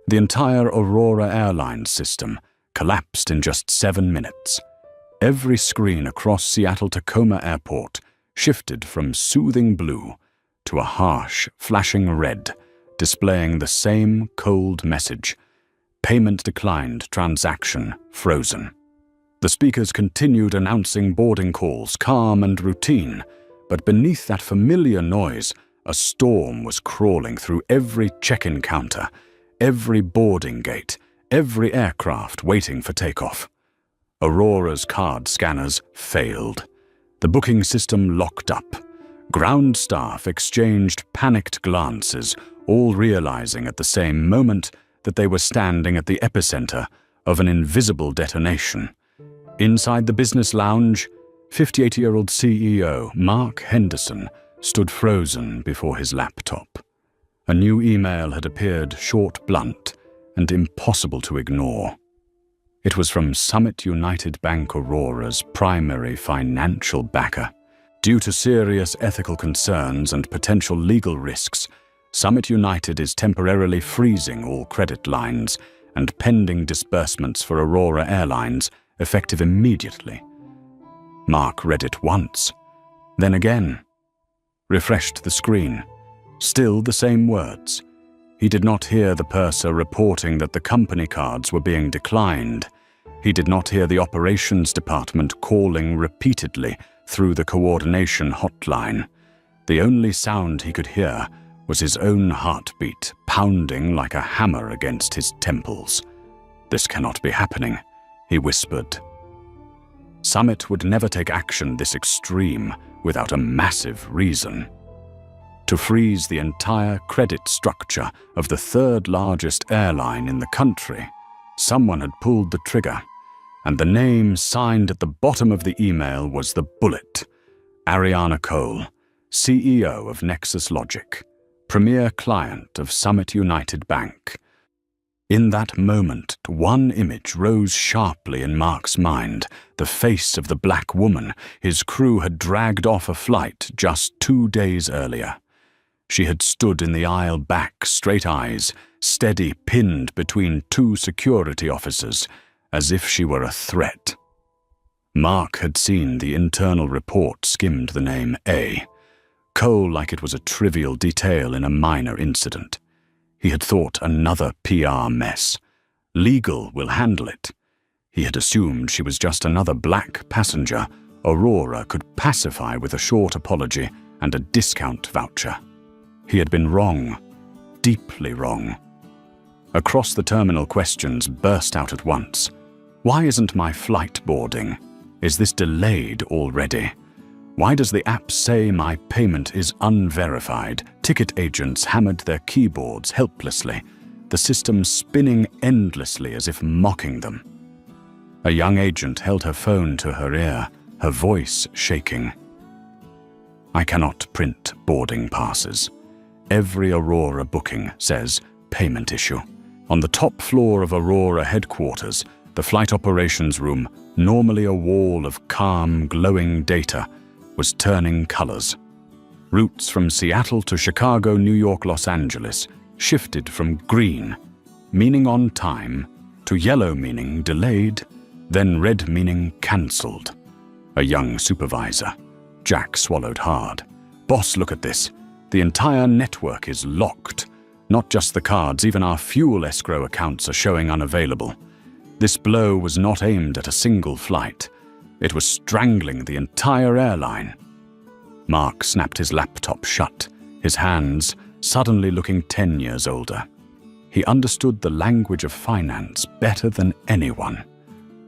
The entire Aurora Airline system collapsed in just 7 minutes. Every screen across Seattle-Tacoma Airport shifted from soothing blue to a harsh, flashing red, displaying the same cold message: payment declined, transaction frozen. The speakers continued announcing boarding calls, calm and routine, but beneath that familiar noise, a storm was crawling through every check-in counter, every boarding gate, every aircraft waiting for takeoff. Aurora's card scanners failed. The booking system locked up. Ground staff exchanged panicked glances, all realizing at the same moment that they were standing at the epicenter of an invisible detonation. Inside the business lounge, 58-year-old CEO Mark Henderson stood frozen before his laptop. A new email had appeared, short, blunt, and impossible to ignore. It was from Summit United Bank Aurora's primary financial backer. Due to serious ethical concerns and potential legal risks, Summit United is temporarily freezing all credit lines and pending disbursements for Aurora Airlines, effective immediately. Mark read it once, then again. Refreshed the screen. Still the same words. He did not hear the purser reporting that the company cards were being declined. He did not hear the operations department calling repeatedly through the coordination hotline. The only sound he could hear was his own heartbeat pounding like a hammer against his temples. "This cannot be happening," he whispered. Summit would never take action this extreme without a massive reason. To freeze the entire credit structure of the third largest airline in the country, someone had pulled the trigger, and the name signed at the bottom of the email was the bullet: Ariana Cole, CEO of Nexus Logic, premier client of Summit United Bank. In that moment, one image rose sharply in Mark's mind: the face of the black woman his crew had dragged off a flight just 2 days earlier. She had stood in the aisle back, straight eyes, steady, pinned between 2 security officers, as if she were a threat. Mark had seen the internal report skimmed the name A. Cole like it was a trivial detail in a minor incident. He had thought another PR mess. Legal will handle it. He had assumed she was just another black passenger Aurora could pacify with a short apology and a discount voucher. He had been wrong, deeply wrong. Across the terminal, questions burst out at once. Why isn't my flight boarding? Is this delayed already? Why does the app say my payment is unverified? Ticket agents hammered their keyboards helplessly, the system spinning endlessly as if mocking them. A young agent held her phone to her ear, her voice shaking. "I cannot print boarding passes. Every Aurora booking says payment issue." On the top floor of Aurora headquarters, the flight operations room, normally a wall of calm, glowing data, was turning colors. Routes from Seattle to Chicago, New York, Los Angeles shifted from green, meaning on time, to yellow, meaning delayed, then red, meaning cancelled. A young supervisor. Jack swallowed hard. "Boss, look at this. The entire network is locked. Not just the cards, even our fuel escrow accounts are showing unavailable." This blow was not aimed at a single flight. It was strangling the entire airline. Mark snapped his laptop shut, his hands suddenly looking 10 years older. He understood the language of finance better than anyone.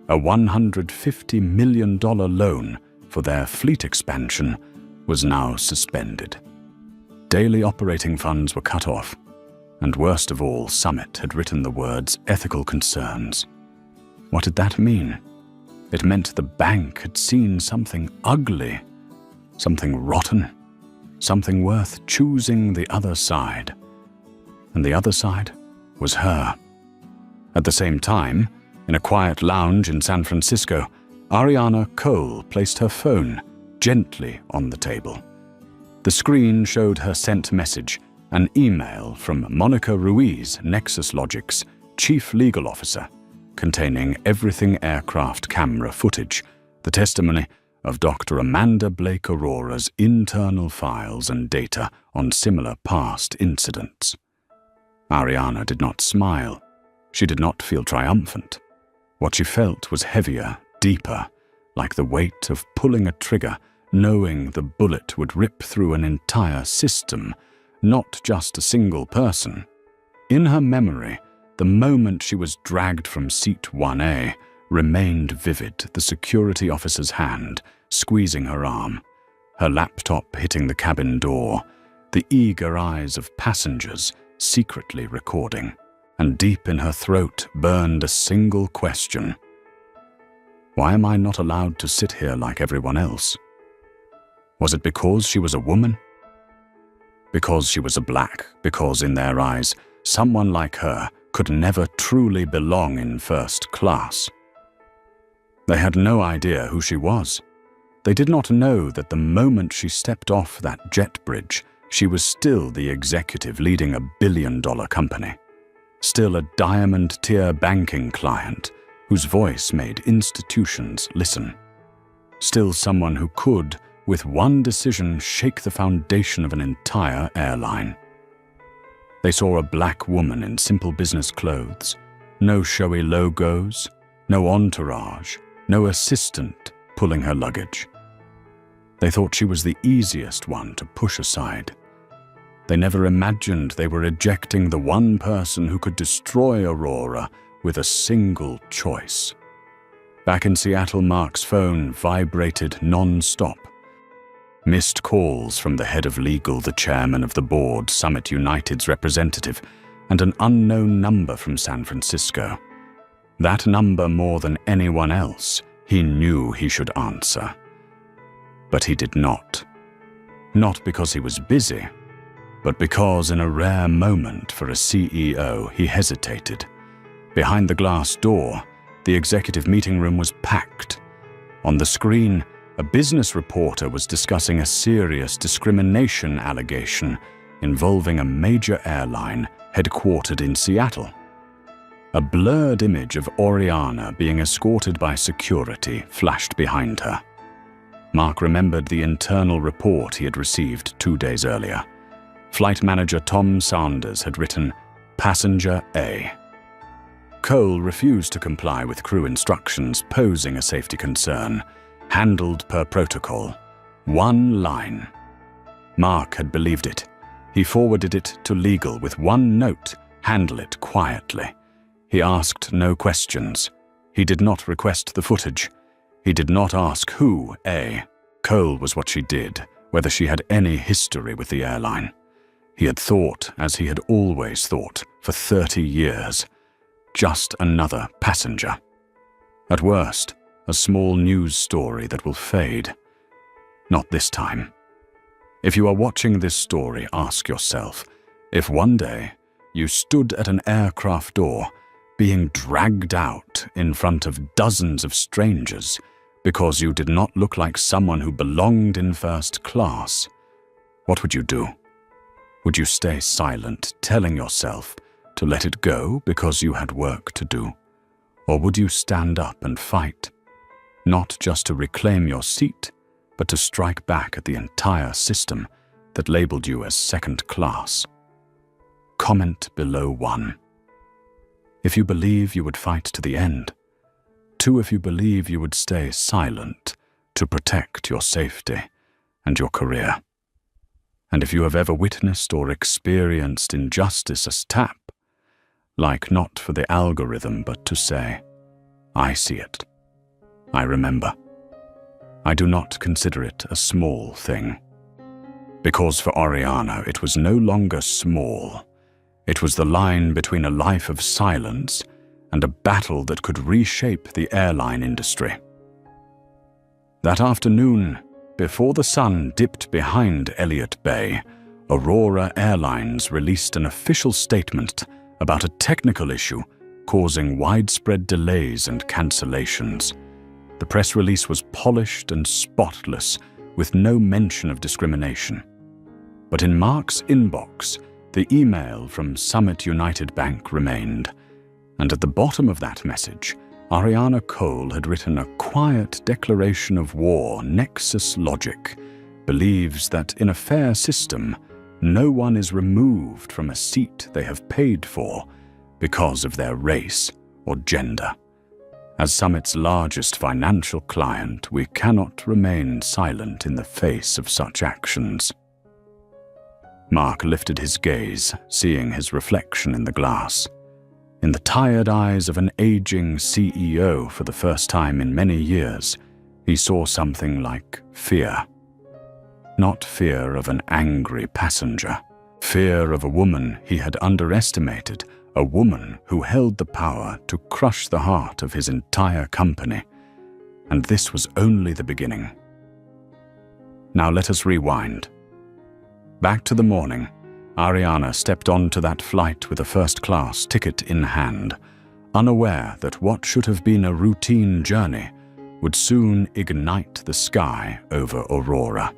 A $150 million loan for their fleet expansion was now suspended. Daily operating funds were cut off, and worst of all, Summit had written the words ethical concerns. What did that mean? It meant the bank had seen something ugly, something rotten, something worth choosing the other side. And the other side was her. At the same time, in a quiet lounge in San Francisco, Ariana Cole placed her phone gently on the table. The screen showed her sent message, An email from Monica Ruiz, Nexus Logic's Chief Legal Officer, containing everything aircraft camera footage, the testimony of Dr. Amanda Blake Aurora's internal files and data on similar past incidents. Ariana did not smile. She did not feel triumphant. What she felt was heavier, deeper, like the weight of pulling a trigger, knowing the bullet would rip through an entire system, not just a single person. In her memory, the moment she was dragged from seat 1A remained vivid, the security officer's hand squeezing her arm, her laptop hitting the cabin door, the eager eyes of passengers secretly recording, and deep in her throat burned a single question. Why am I not allowed to sit here like everyone else? Was it because she was a woman? Because she was a black, because in their eyes, someone like her could never truly belong in first class. They had no idea who she was. They did not know that the moment she stepped off that jet bridge, she was still the executive leading a billion-dollar company, still a diamond-tier banking client whose voice made institutions listen, still someone who could, with one decision, shake the foundation of an entire airline. They saw a black woman in simple business clothes, no showy logos, no entourage, no assistant pulling her luggage. They thought she was the easiest one to push aside. They never imagined they were ejecting the one person who could destroy Aurora with a single choice. Back in Seattle, Mark's phone vibrated non-stop. Missed calls from the head of legal, the chairman of the board, Summit United's representative, and an unknown number from San Francisco. That number, more than anyone else, he knew he should answer. But he did not. Not because he was busy, but because in a rare moment for a CEO, he hesitated. Behind the glass door, the executive meeting room was packed. On the screen, a business reporter was discussing a serious discrimination allegation involving a major airline headquartered in Seattle. A blurred image of Oriana being escorted by security flashed behind her. Mark remembered the internal report he had received 2 days earlier. Flight manager Tom Sanders had written, "Passenger A." Cole refused to comply with crew instructions, posing a safety concern. Handled per protocol. One line. Mark had believed it. He forwarded it to legal with one note: handle it quietly. He asked no questions. He did not request the footage. He did not ask who A. Cole was what she did, whether she had any history with the airline. He had thought, as he had always thought, for 30 years. Just another passenger. At worst, a small news story that will fade. Not this time. If you are watching this story, ask yourself, if one day you stood at an aircraft door, being dragged out in front of dozens of strangers because you did not look like someone who belonged in first class, what would you do? Would you stay silent, telling yourself to let it go because you had work to do? Or would you stand up and fight? Not just to reclaim your seat, but to strike back at the entire system that labeled you as second class. Comment below 1. If you believe you would fight to the end. 2, if you believe you would stay silent to protect your safety and your career. And if you have ever witnessed or experienced injustice as tap, like not for the algorithm but to say, I see it. I remember. I do not consider it a small thing. Because for Oriana, it was no longer small. It was the line between a life of silence and a battle that could reshape the airline industry. That afternoon, before the sun dipped behind Elliott Bay, Aurora Airlines released an official statement about a technical issue causing widespread delays and cancellations. The press release was polished and spotless, with no mention of discrimination. But in Mark's inbox, The email from Summit United Bank remained, and at the bottom of that message, Ariana Cole had written a quiet declaration of war. Nexus Logic believes that in a fair system, no one is removed from a seat they have paid for because of their race or gender. As Summit's largest financial client, we cannot remain silent in the face of such actions. Mark lifted his gaze, seeing his reflection in the glass. In the tired eyes of an aging CEO for the first time in many years, he saw something like fear. Not fear of an angry passenger, fear of a woman he had underestimated, a woman who held the power to crush the heart of his entire company. And this was only the beginning. Now let us rewind. Back to the morning, Ariana stepped onto that flight with a first-class ticket in hand, unaware that what should have been a routine journey would soon ignite the sky over Aurora.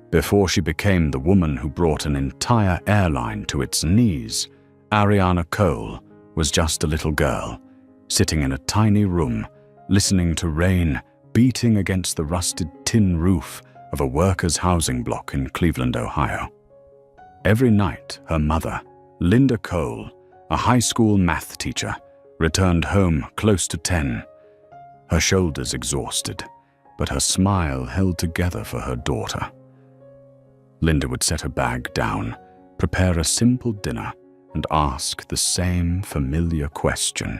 Before she became the woman who brought an entire airline to its knees, Ariana Cole was just a little girl, sitting in a tiny room, listening to rain beating against the rusted tin roof of a workers' housing block in Cleveland, Ohio. Every night, her mother, Linda Cole, a high school math teacher, returned home close to 10, her shoulders exhausted, but her smile held together for her daughter. Linda would set her bag down, prepare a simple dinner, and ask the same familiar question.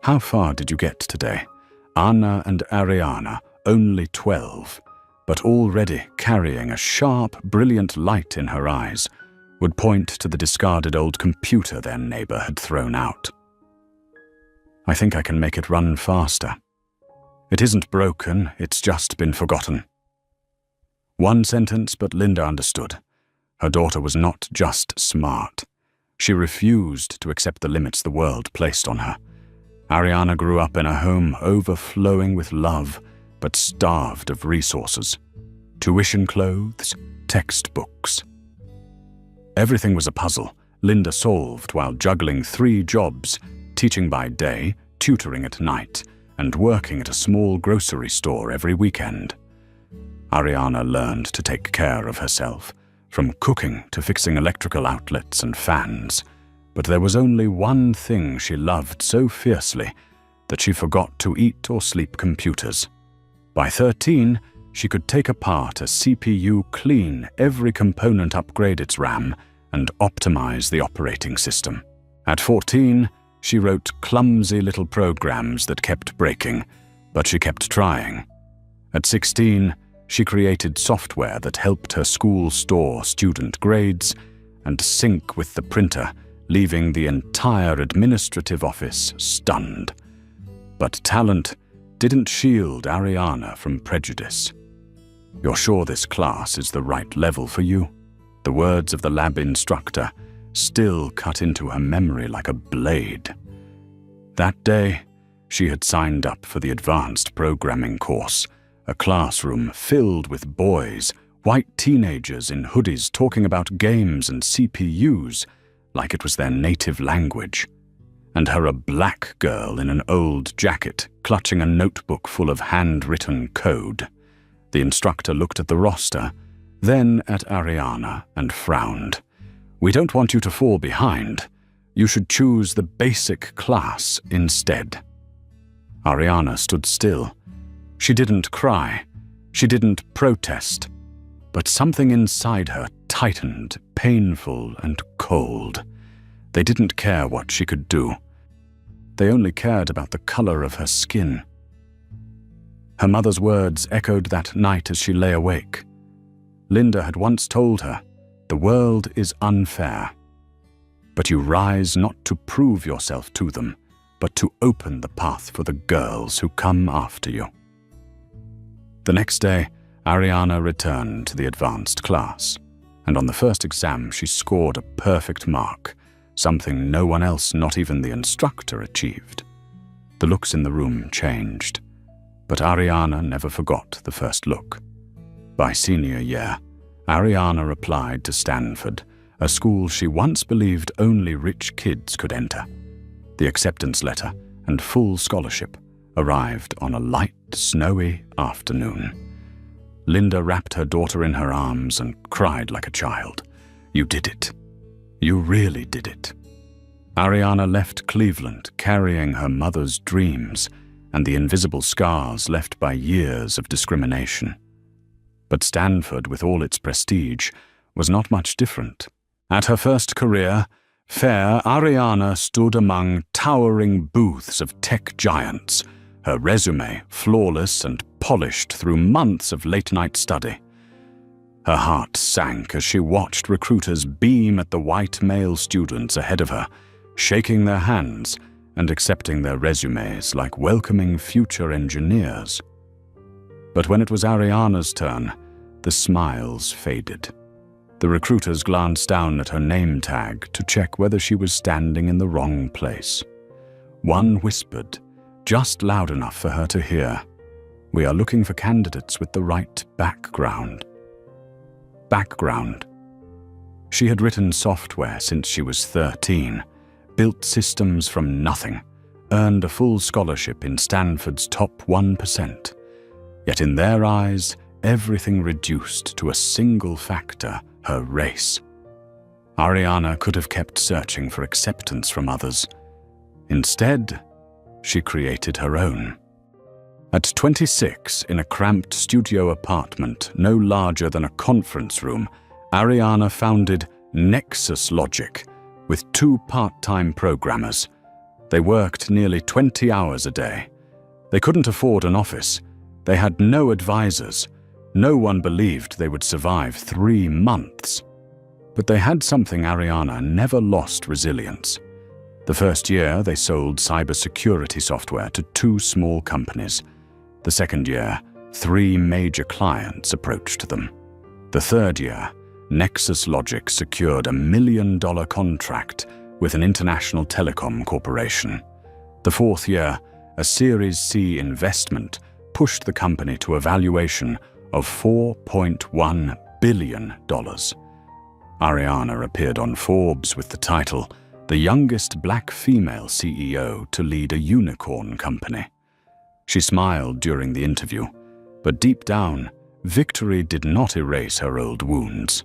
"How far did you get today?" Anna and Ariana, only 12, but already carrying a sharp, brilliant light in her eyes, would point to the discarded old computer their neighbor had thrown out. "I think I can make it run faster. It isn't broken, it's just been forgotten." One sentence, but Linda understood. Her daughter was not just smart. She refused to accept the limits the world placed on her. Ariana grew up in a home overflowing with love, but starved of resources. Tuition clothes, textbooks. Everything was a puzzle Linda solved while juggling 3 jobs, teaching by day, tutoring at night, and working at a small grocery store every weekend. Ariana learned to take care of herself, from cooking to fixing electrical outlets and fans. But there was only one thing she loved so fiercely that she forgot to eat or sleep computers. By 13, she could take apart a CPU, clean every component, upgrade its RAM, and optimize the operating system. At 14, she wrote clumsy little programs that kept breaking, but she kept trying. At 16, she created software that helped her school store student grades and sync with the printer, leaving the entire administrative office stunned. But talent didn't shield Ariana from prejudice. "You're sure this class is the right level for you?" The words of the lab instructor still cut into her memory like a blade. That day, she had signed up for the advanced programming course, a classroom filled with boys, white teenagers in hoodies talking about games and CPUs like it was their native language, and her a black girl in an old jacket clutching a notebook full of handwritten code. The instructor looked at the roster, then at Ariana and frowned. "We don't want you to fall behind. You should choose the basic class instead." Ariana stood still. She didn't cry. She didn't protest. But something inside her tightened, painful and cold. They didn't care what she could do. They only cared about the color of her skin. Her mother's words echoed that night as she lay awake. Linda had once told her, "The world is unfair, but you rise not to prove yourself to them, but to open the path for the girls who come after you." The next day, Ariana returned to the advanced class, and on the first exam she scored a perfect mark, something no one else, not even the instructor, achieved. The looks in the room changed, but Ariana never forgot the first look. By senior year, Ariana applied to Stanford, a school she once believed only rich kids could enter. The acceptance letter and full scholarship arrived on a light, snowy afternoon. Linda wrapped her daughter in her arms and cried like a child. "You did it. You really did it." Ariana left Cleveland carrying her mother's dreams and the invisible scars left by years of discrimination. But Stanford, with all its prestige, was not much different. At her first career fair, Ariana stood among towering booths of tech giants, her resume flawless and polished through months of late-night study. Her heart sank as she watched recruiters beam at the white male students ahead of her, shaking their hands and accepting their resumes like welcoming future engineers. But when it was Ariana's turn, the smiles faded. The recruiters glanced down at her name tag to check whether she was standing in the wrong place. One whispered, just loud enough for her to hear, "We are looking for candidates with the right background." Background. She had written software since she was 13, built systems from nothing, earned a full scholarship in Stanford's top 1%. Yet in their eyes, everything reduced to a single factor: her race. Ariana could have kept searching for acceptance from others. Instead, she created her own. At 26, in a cramped studio apartment no larger than a conference room, Ariana founded Nexus Logic with 2 part-time programmers. They worked nearly 20 hours a day. They couldn't afford an office. They had no advisors. No one believed they would survive 3 months. But they had something Ariana never lost: resilience. The first year, they sold cybersecurity software to 2 small companies. The second year, 3 major clients approached them. The third year, Nexus Logic secured $1 million contract with an international telecom corporation. The fourth year, a Series C investment pushed the company to a valuation of $4.1 billion. Ariana appeared on Forbes with the title, "The youngest black female CEO to lead a unicorn company." She smiled during the interview, but deep down, victory did not erase her old wounds.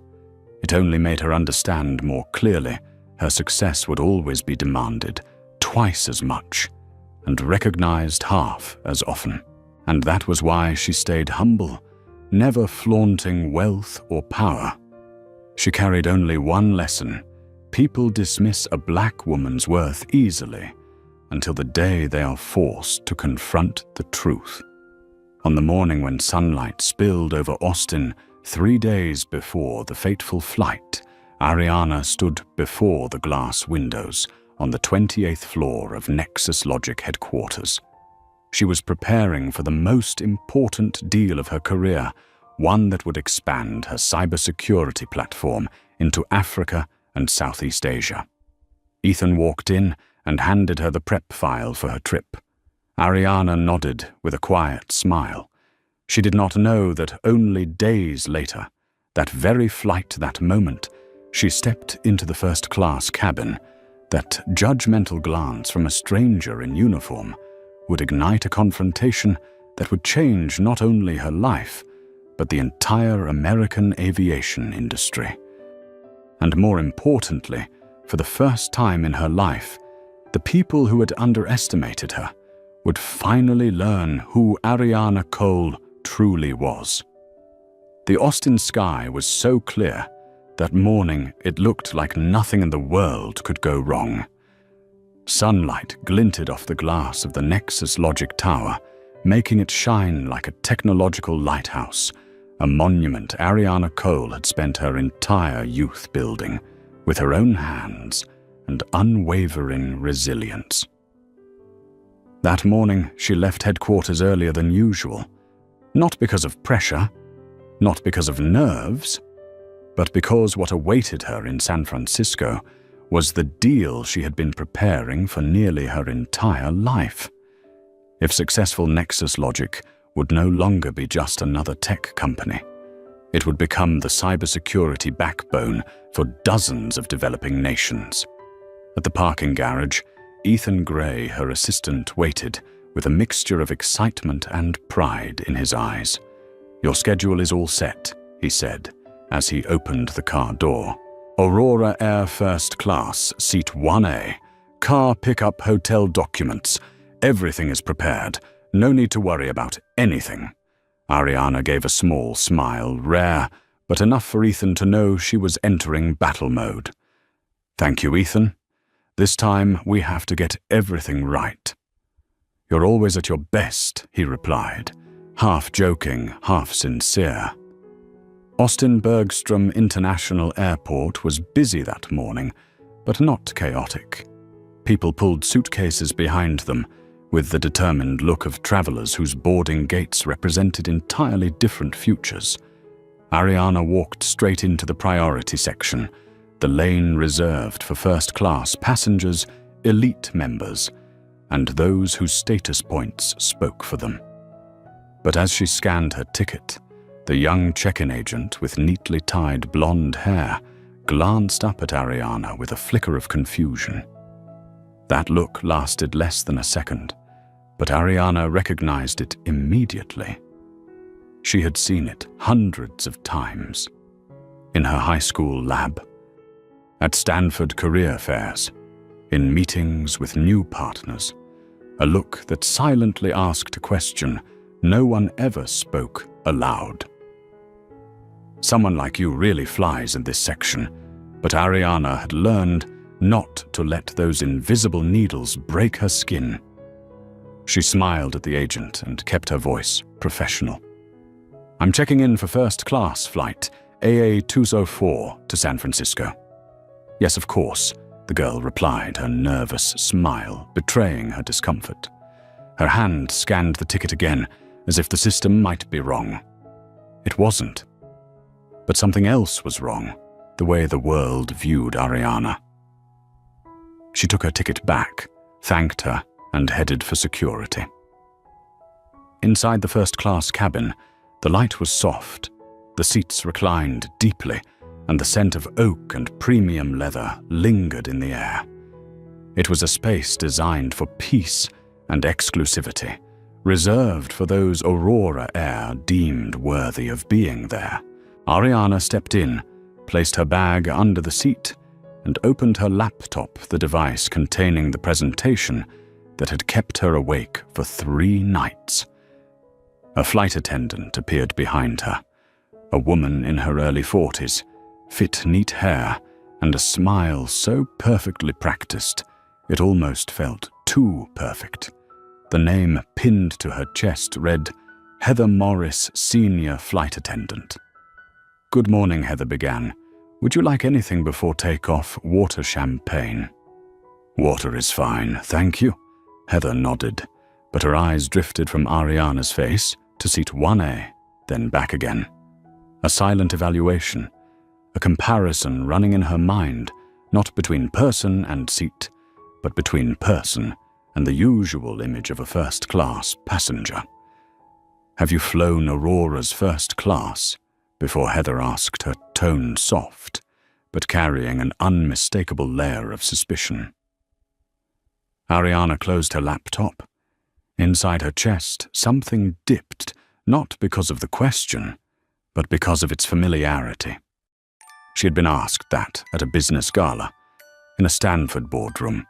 It only made her understand more clearly her success would always be demanded twice as much and recognized half as often. And that was why she stayed humble, never flaunting wealth or power. She carried only one lesson: people dismiss a black woman's worth easily until the day they are forced to confront the truth. On the morning when sunlight spilled over Austin 3 days before the fateful flight, Ariana stood before the glass windows on the 28th floor of Nexus Logic headquarters. She was preparing for the most important deal of her career, one that would expand her cybersecurity platform into Africa and Southeast Asia. Ethan walked in and handed her the prep file for her trip. Ariana nodded with a quiet smile. She did not know that only days later, that very flight, that moment, she stepped into the first-class cabin. That judgmental glance from a stranger in uniform would ignite a confrontation that would change not only her life, but the entire American aviation industry. And more importantly, for the first time in her life, the people who had underestimated her would finally learn who Ariana Cole truly was. The Austin sky was so clear that morning it looked like nothing in the world could go wrong. Sunlight glinted off the glass of the Nexus Logic Tower, making it shine like a technological lighthouse, a monument Ariana Cole had spent her entire youth building with her own hands and unwavering resilience. That morning, she left headquarters earlier than usual, not because of pressure, not because of nerves, but because what awaited her in San Francisco was the deal she had been preparing for nearly her entire life. If successful, Nexus Logic would no longer be just another tech company. It would become the cybersecurity backbone for dozens of developing nations. At the parking garage, Ethan Gray, her assistant, waited with a mixture of excitement and pride in his eyes. "Your schedule is all set," he said, as he opened the car door. "Aurora Air First Class, Seat 1A. Car pickup, hotel documents. Everything is prepared. No need to worry about anything." Ariana gave a small smile, rare, but enough for Ethan to know she was entering battle mode. "Thank you, Ethan. This time we have to get everything right." "You're always at your best," he replied, half joking, half sincere. Austin Bergstrom International Airport was busy that morning, but not chaotic. People pulled suitcases behind them, with the determined look of travelers whose boarding gates represented entirely different futures. Ariana walked straight into the priority section, the lane reserved for first-class passengers, elite members, and those whose status points spoke for them. But as she scanned her ticket, the young check-in agent with neatly tied blonde hair glanced up at Ariana with a flicker of confusion. That look lasted less than a second, but Ariana recognized it immediately. She had seen it hundreds of times. In her high school lab, at Stanford career fairs, in meetings with new partners, a look that silently asked a question no one ever spoke aloud. Someone like you really flies in this section, but Ariana had learned not to let those invisible needles break her skin. She smiled at the agent and kept her voice professional. "I'm checking in for first-class flight AA-204 to San Francisco." "Yes, of course," the girl replied, her nervous smile betraying her discomfort. Her hand scanned the ticket again, as if the system might be wrong. It wasn't. But something else was wrong, the way the world viewed Ariana. She took her ticket back, thanked her, and headed for security. Inside the first-class cabin, the light was soft, the seats reclined deeply, and the scent of oak and premium leather lingered in the air. It was a space designed for peace and exclusivity, reserved for those Aurora Air deemed worthy of being there. Ariana stepped in, placed her bag under the seat, and opened her laptop, the device containing the presentation that had kept her awake for 3 nights. A flight attendant appeared behind her, a woman in her early 40s, fit neat hair, and a smile so perfectly practiced it almost felt too perfect. The name pinned to her chest read, "Heather Morris, Senior Flight Attendant." "Good morning," Heather began. "Would you like anything before takeoff? Water, champagne?" "Water is fine, thank you." Heather nodded, but her eyes drifted from Ariana's face to seat 1A, then back again. A silent evaluation, a comparison running in her mind, not between person and seat, but between person and the usual image of a first-class passenger. "Have you flown Aurora's first class?" before Heather asked, her tone soft, but carrying an unmistakable layer of suspicion. Ariana closed her laptop. Inside her chest, something dipped, not because of the question, but because of its familiarity. She had been asked that at a business gala, in a Stanford boardroom,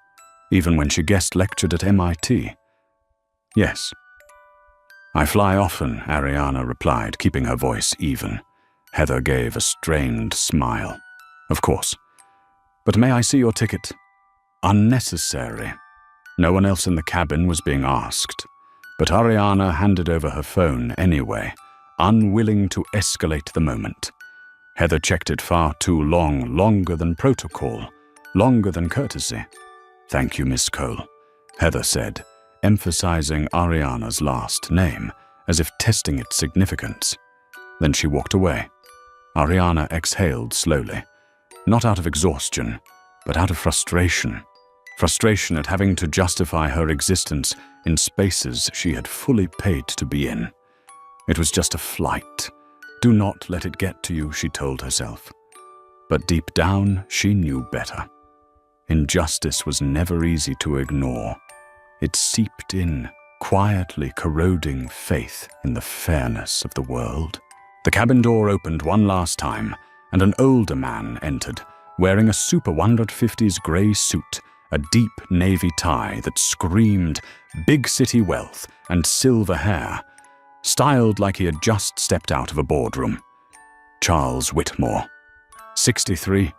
even when she guest lectured at MIT. "Yes." "I fly often," Ariana replied, keeping her voice even. Heather gave a strained smile. "Of course. But may I see your ticket?" Unnecessary. No one else in the cabin was being asked, but Ariana handed over her phone anyway, unwilling to escalate the moment. Heather checked it far too long, longer than protocol, longer than courtesy. "Thank you, Miss Cole," Heather said, emphasizing Ariana's last name, as if testing its significance. Then she walked away. Ariana exhaled slowly, not out of exhaustion, but out of frustration. Frustration at having to justify her existence in spaces she had fully paid to be in. It was just a flight, Do not let it get to you, she told herself. But deep down, she knew better. Injustice was never easy to ignore. It seeped in, quietly corroding faith in the fairness of the world. The cabin door opened one last time, and an older man entered, wearing a super 150s grey suit, a deep navy tie that screamed big city wealth and silver hair, styled like he had just stepped out of a boardroom. Charles Whitmore, 63,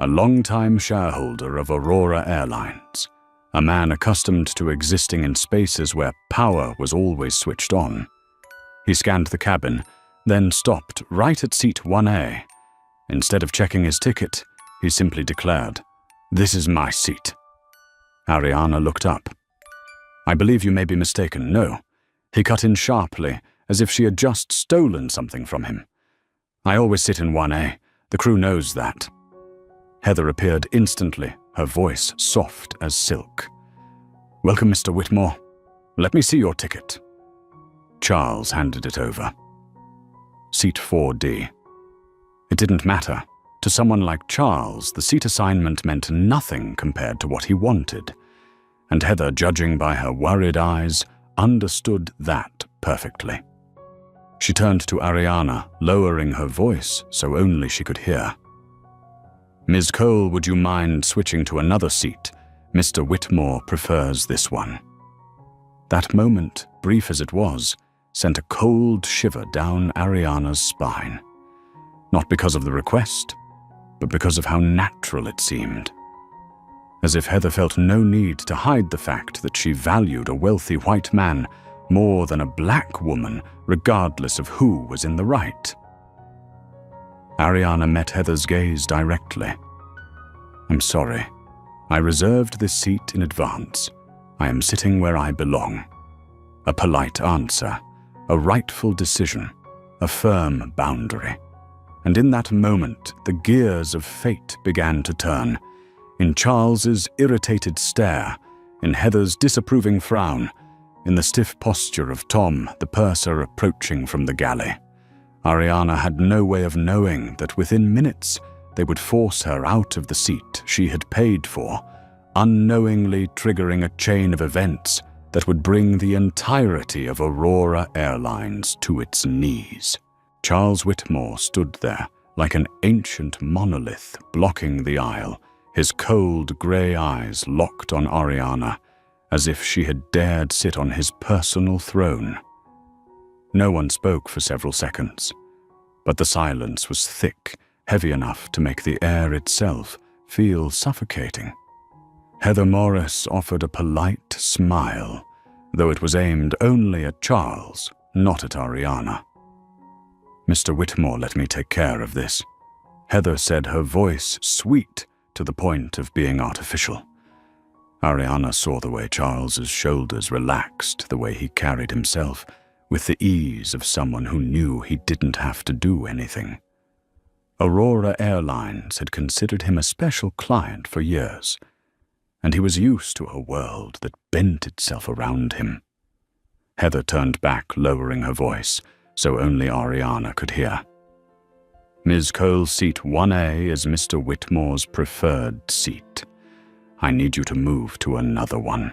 a longtime shareholder of Aurora Airlines, a man accustomed to existing in spaces where power was always switched on. He scanned the cabin, then stopped right at seat 1A. Instead of checking his ticket, he simply declared, "This is my seat." Ariana looked up. "I believe you may be mistaken, no." He cut in sharply, as if she had just stolen something from him. "I always sit in 1A. The crew knows that." Heather appeared instantly, her voice soft as silk. "Welcome, Mr. Whitmore. Let me see your ticket." Charles handed it over. Seat 4D. It didn't matter. To someone like Charles, the seat assignment meant nothing compared to what he wanted. And Heather, judging by her worried eyes, understood that perfectly. She turned to Ariana, lowering her voice so only she could hear. "Ms. Cole, would you mind switching to another seat? Mr. Whitmore prefers this one." That moment, brief as it was, sent a cold shiver down Ariana's spine. Not because of the request, but because of how natural it seemed. As if Heather felt no need to hide the fact that she valued a wealthy white man more than a black woman, regardless of who was in the right. Ariana met Heather's gaze directly. "I'm sorry. I reserved this seat in advance. I am sitting where I belong." A polite answer, a rightful decision, a firm boundary. And in that moment, the gears of fate began to turn. In Charles's irritated stare, in Heather's disapproving frown, in the stiff posture of Tom, the purser approaching from the galley. Ariana had no way of knowing that within minutes they would force her out of the seat she had paid for, unknowingly triggering a chain of events that would bring the entirety of Aurora Airlines to its knees. Charles Whitmore stood there like an ancient monolith blocking the aisle, his cold grey eyes locked on Ariana, as if she had dared sit on his personal throne. No one spoke for several seconds, but the silence was thick, heavy enough to make the air itself feel suffocating. Heather Morris offered a polite smile, though it was aimed only at Charles, not at Ariana. "Mr. Whitmore let me take care of this," Heather said, her voice sweet to the point of being artificial. Ariana saw the way Charles's shoulders relaxed, the way he carried himself, with the ease of someone who knew he didn't have to do anything. Aurora Airlines had considered him a special client for years, and he was used to a world that bent itself around him. Heather turned back, lowering her voice, so only Ariana could hear. "Ms. Cole's seat 1A is Mr. Whitmore's preferred seat. I need you to move to another one."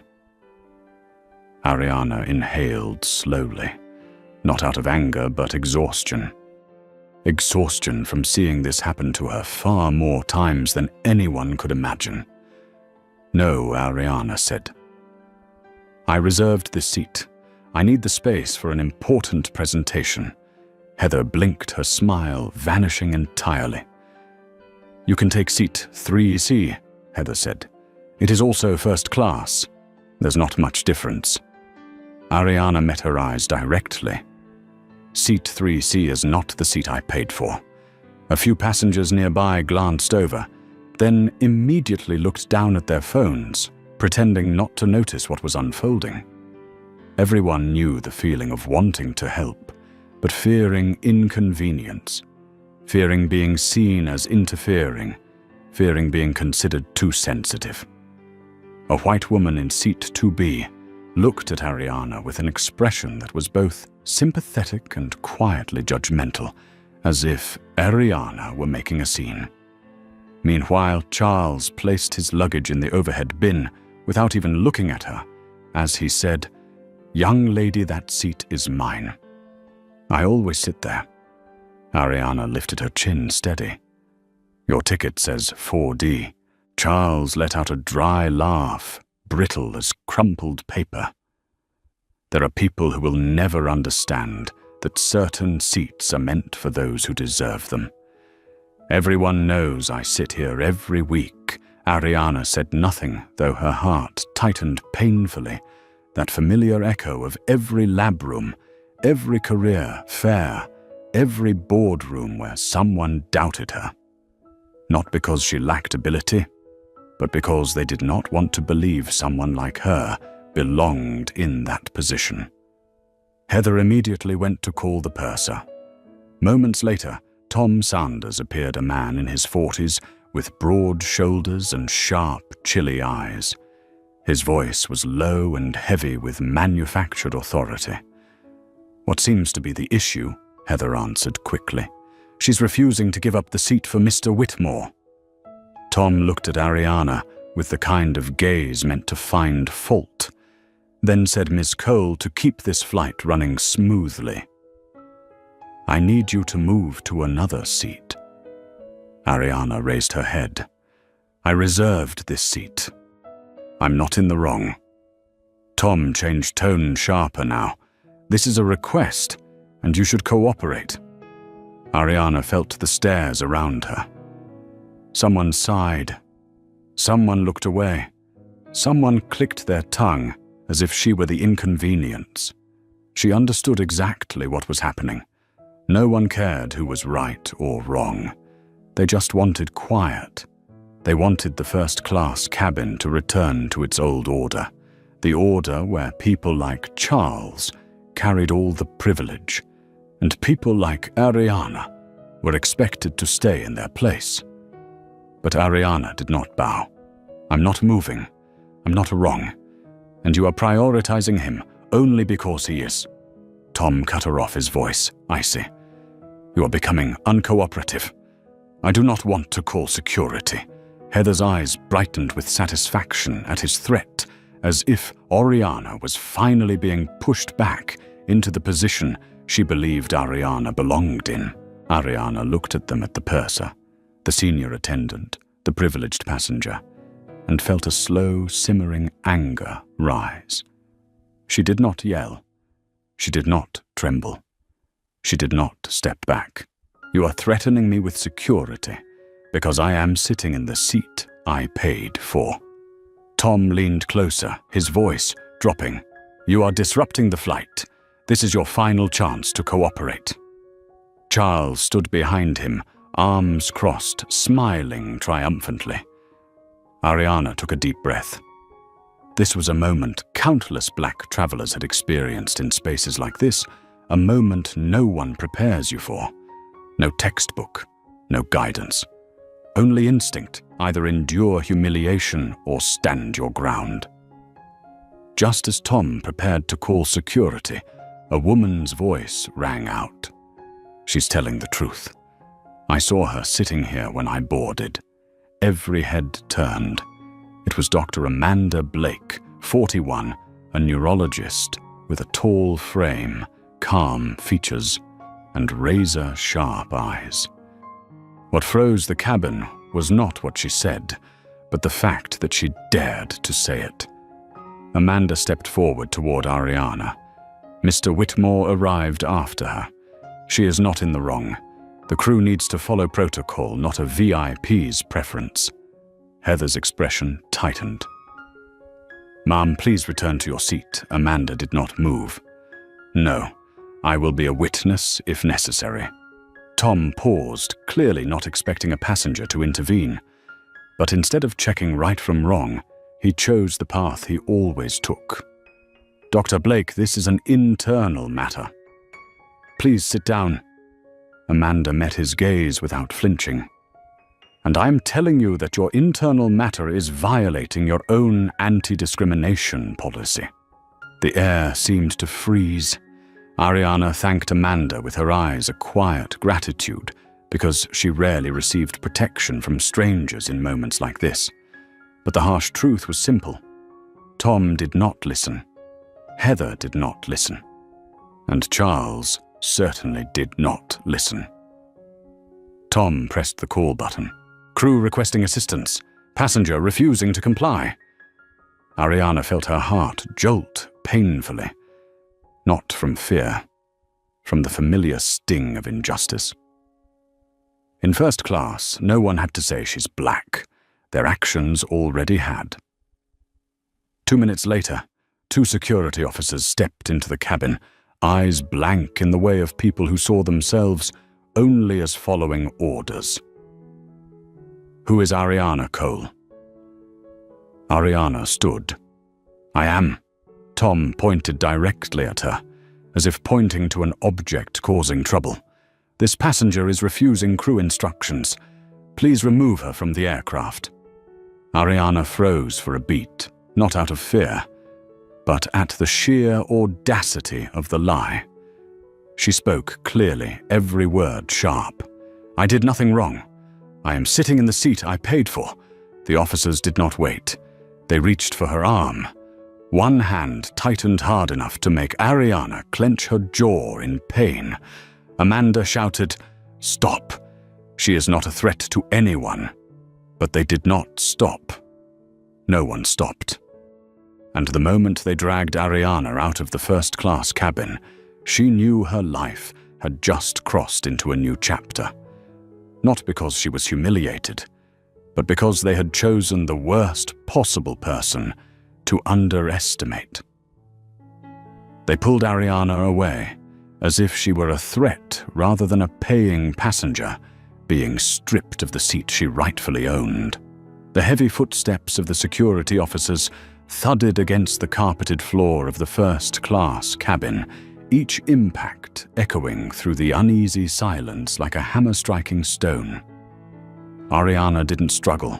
Ariana inhaled slowly, not out of anger but exhaustion. Exhaustion from seeing this happen to her far more times than anyone could imagine. "No," Ariana said. "I reserved this seat. I need the space for an important presentation." Heather blinked, her smile vanishing entirely. "You can take seat 3C, Heather said. "It is also first class. There's not much difference." Ariana met her eyes directly. "Seat 3C is not the seat I paid for." A few passengers nearby glanced over, then immediately looked down at their phones, pretending not to notice what was unfolding. Everyone knew the feeling of wanting to help, but fearing inconvenience, fearing being seen as interfering, fearing being considered too sensitive. A white woman in seat 2B looked at Ariana with an expression that was both sympathetic and quietly judgmental, as if Ariana were making a scene. Meanwhile, Charles placed his luggage in the overhead bin without even looking at her, as he said, "Young lady, that seat is mine. I always sit there." Ariana lifted her chin steady. "Your ticket says 4D. Charles let out a dry laugh, brittle as crumpled paper. "There are people who will never understand that certain seats are meant for those who deserve them. Everyone knows I sit here every week." Ariana said nothing, though her heart tightened painfully, that familiar echo of every lab room, every career fair, every boardroom where someone doubted her. Not because she lacked ability, but because they did not want to believe someone like her belonged in that position. Heather immediately went to call the purser. Moments later, Tom Sanders appeared, a man in his 40s with broad shoulders and sharp, chilly eyes. His voice was low and heavy with manufactured authority. "What seems to be the issue?" Heather answered quickly. "She's refusing to give up the seat for Mr. Whitmore." Tom looked at Ariana with the kind of gaze meant to find fault, then said Miss Cole to keep this flight running smoothly. "I need you to move to another seat." Ariana raised her head. "I reserved this seat. I'm not in the wrong." Tom changed tone sharper now. "This is a request, and you should cooperate." Ariana felt the stares around her. Someone sighed. Someone looked away. Someone clicked their tongue as if she were the inconvenience. She understood exactly what was happening. No one cared who was right or wrong. They just wanted quiet. They wanted the first-class cabin to return to its old order, the order where people like Charles carried all the privilege, and people like Ariana were expected to stay in their place. But Ariana did not bow. "I'm not moving. I'm not wrong. And you are prioritizing him only because he is." Tom cut her off, his voice icy. "You are becoming uncooperative. I do not want to call security." Heather's eyes brightened with satisfaction at his threat, as if Oriana was finally being pushed back into the position she believed Ariana belonged in. Ariana looked at them, at the purser, the senior attendant, the privileged passenger, and felt a slow, simmering anger rise. She did not yell. She did not tremble. She did not step back. "You are threatening me with security because I am sitting in the seat I paid for." Tom leaned closer, his voice dropping. "You are disrupting the flight. This is your final chance to cooperate." Charles stood behind him, arms crossed, smiling triumphantly. Ariana took a deep breath. This was a moment countless black travelers had experienced in spaces like this, a moment no one prepares you for. No textbook, no guidance. Only instinct, either endure humiliation or stand your ground. Just as Tom prepared to call security, a woman's voice rang out. "She's telling the truth. I saw her sitting here when I boarded." Every head turned. It was Dr. Amanda Blake, 41, a neurologist with a tall frame, calm features, and razor-sharp eyes. What froze the cabin was not what she said, but the fact that she dared to say it. Amanda stepped forward toward Ariana. "Mr. Whitmore arrived after her. She is not in the wrong. The crew needs to follow protocol, not a VIP's preference." Heather's expression tightened. "Ma'am, please return to your seat." Amanda did not move. "No, I will be a witness if necessary." Tom paused, clearly not expecting a passenger to intervene. But instead of checking right from wrong, he chose the path he always took. "Dr. Blake, this is an internal matter. Please sit down." Amanda met his gaze without flinching. "And I'm telling you that your internal matter is violating your own anti-discrimination policy." The air seemed to freeze. Ariana thanked Amanda with her eyes a quiet gratitude because she rarely received protection from strangers in moments like this. But the harsh truth was simple. Tom did not listen. Heather did not listen. And Charles certainly did not listen. Tom pressed the call button. Crew requesting assistance. Passenger refusing to comply. Ariana felt her heart jolt painfully. Not from fear, from the familiar sting of injustice. In first class, no one had to say she's black. Their actions already had. 2 minutes later, 2 security officers stepped into the cabin, eyes blank in the way of people who saw themselves only as following orders. Who is Ariana Cole? Ariana stood. I am. Tom pointed directly at her, as if pointing to an object causing trouble. This passenger is refusing crew instructions. Please remove her from the aircraft. Ariana froze for a beat, not out of fear, but at the sheer audacity of the lie. She spoke clearly, every word sharp. I did nothing wrong. I am sitting in the seat I paid for. The officers did not wait. They reached for her arm. One hand tightened hard enough to make Ariana clench her jaw in pain. Amanda shouted, "Stop! She is not a threat to anyone." But they did not stop. No one stopped. And the moment they dragged Ariana out of the first-class cabin, she knew her life had just crossed into a new chapter. Not because she was humiliated, but because they had chosen the worst possible person to underestimate. They pulled Ariana away, as if she were a threat rather than a paying passenger, being stripped of the seat she rightfully owned. The heavy footsteps of the security officers thudded against the carpeted floor of the first-class cabin, each impact echoing through the uneasy silence like a hammer striking stone. Ariana didn't struggle.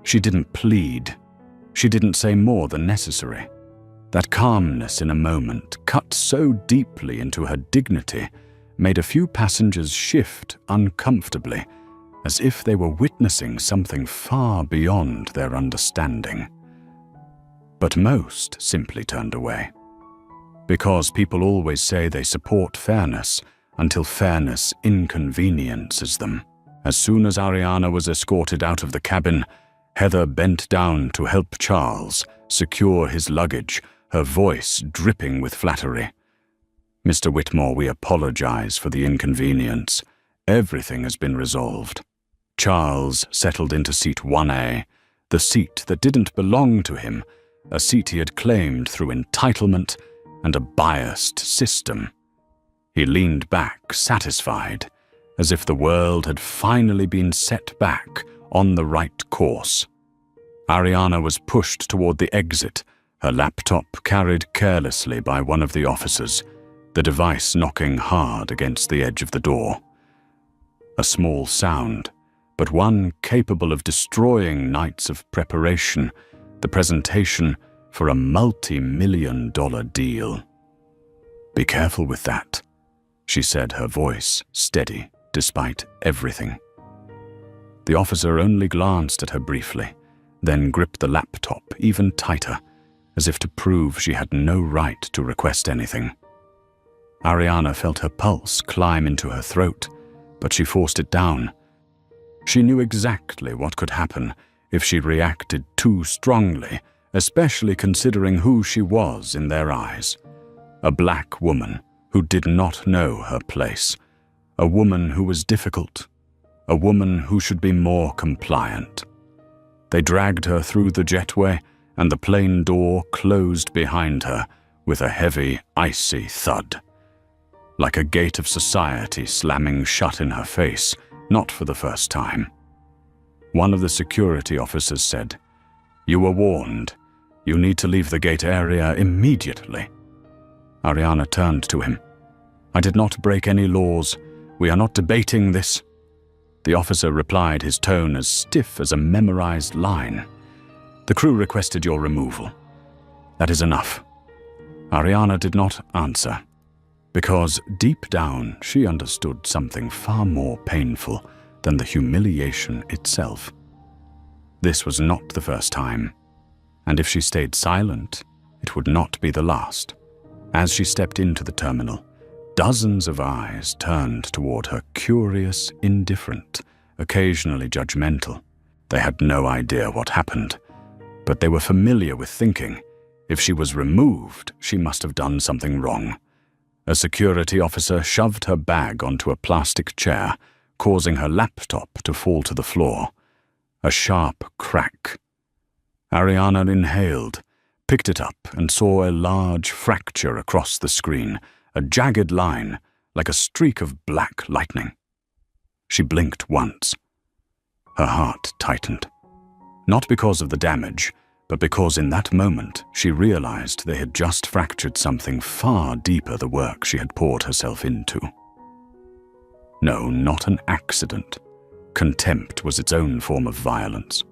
She didn't plead. She didn't say more than necessary. That calmness in a moment, cut so deeply into her dignity, made a few passengers shift uncomfortably, as if they were witnessing something far beyond their understanding. But most simply turned away. Because people always say they support fairness until fairness inconveniences them. As soon as Ariana was escorted out of the cabin, Heather bent down to help Charles secure his luggage, her voice dripping with flattery. Mr. Whitmore, we apologize for the inconvenience. Everything has been resolved. Charles settled into seat 1A, the seat that didn't belong to him, a seat he had claimed through entitlement and a biased system. He leaned back, satisfied, as if the world had finally been set back on the right course. Ariana was pushed toward the exit, her laptop carried carelessly by one of the officers, the device knocking hard against the edge of the door. A small sound, but one capable of destroying nights of preparation, the presentation for a multi-million-dollar deal. Be careful with that, she said, her voice steady despite everything. The officer only glanced at her briefly, then gripped the laptop even tighter, as if to prove she had no right to request anything. Ariana felt her pulse climb into her throat, but she forced it down. She knew exactly what could happen if she reacted too strongly, especially considering who she was in their eyes. A black woman who did not know her place. A woman who was difficult. A woman who should be more compliant. They dragged her through the jetway, and the plane door closed behind her with a heavy, icy thud. Like a gate of society slamming shut in her face, not for the first time. One of the security officers said, "You were warned. You need to leave the gate area immediately." Ariana turned to him. "I did not break any laws. We are not debating this." The officer replied, his tone as stiff as a memorized line. "The crew requested your removal. That is enough." Ariana did not answer, because deep down she understood something far more painful than the humiliation itself. This was not the first time, and if she stayed silent, it would not be the last. As she stepped into the terminal, dozens of eyes turned toward her, curious, indifferent, occasionally judgmental. They had no idea what happened, but they were familiar with thinking, if she was removed, she must have done something wrong. A security officer shoved her bag onto a plastic chair, causing her laptop to fall to the floor. A sharp crack. Ariana inhaled, picked it up, and saw a large fracture across the screen, a jagged line, like a streak of black lightning. She blinked once. Her heart tightened. Not because of the damage, but because in that moment she realized they had just fractured something far deeper the work she had poured herself into. No, not an accident. Contempt was its own form of violence.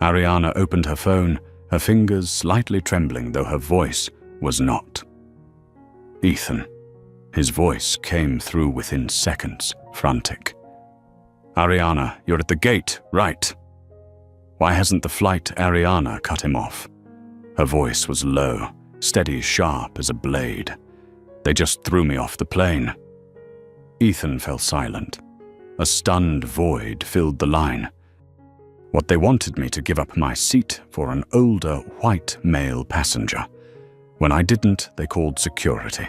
Ariana opened her phone, her fingers slightly trembling, though her voice was not. Ethan. His voice came through within seconds, frantic. Ariana, you're at the gate, right? Why hasn't the flight Ariana cut him off? Her voice was low, steady, sharp as a blade. They just threw me off the plane. Ethan fell silent. A stunned void filled the line. What they wanted me to give up my seat for an older, white male passenger. When I didn't, they called security.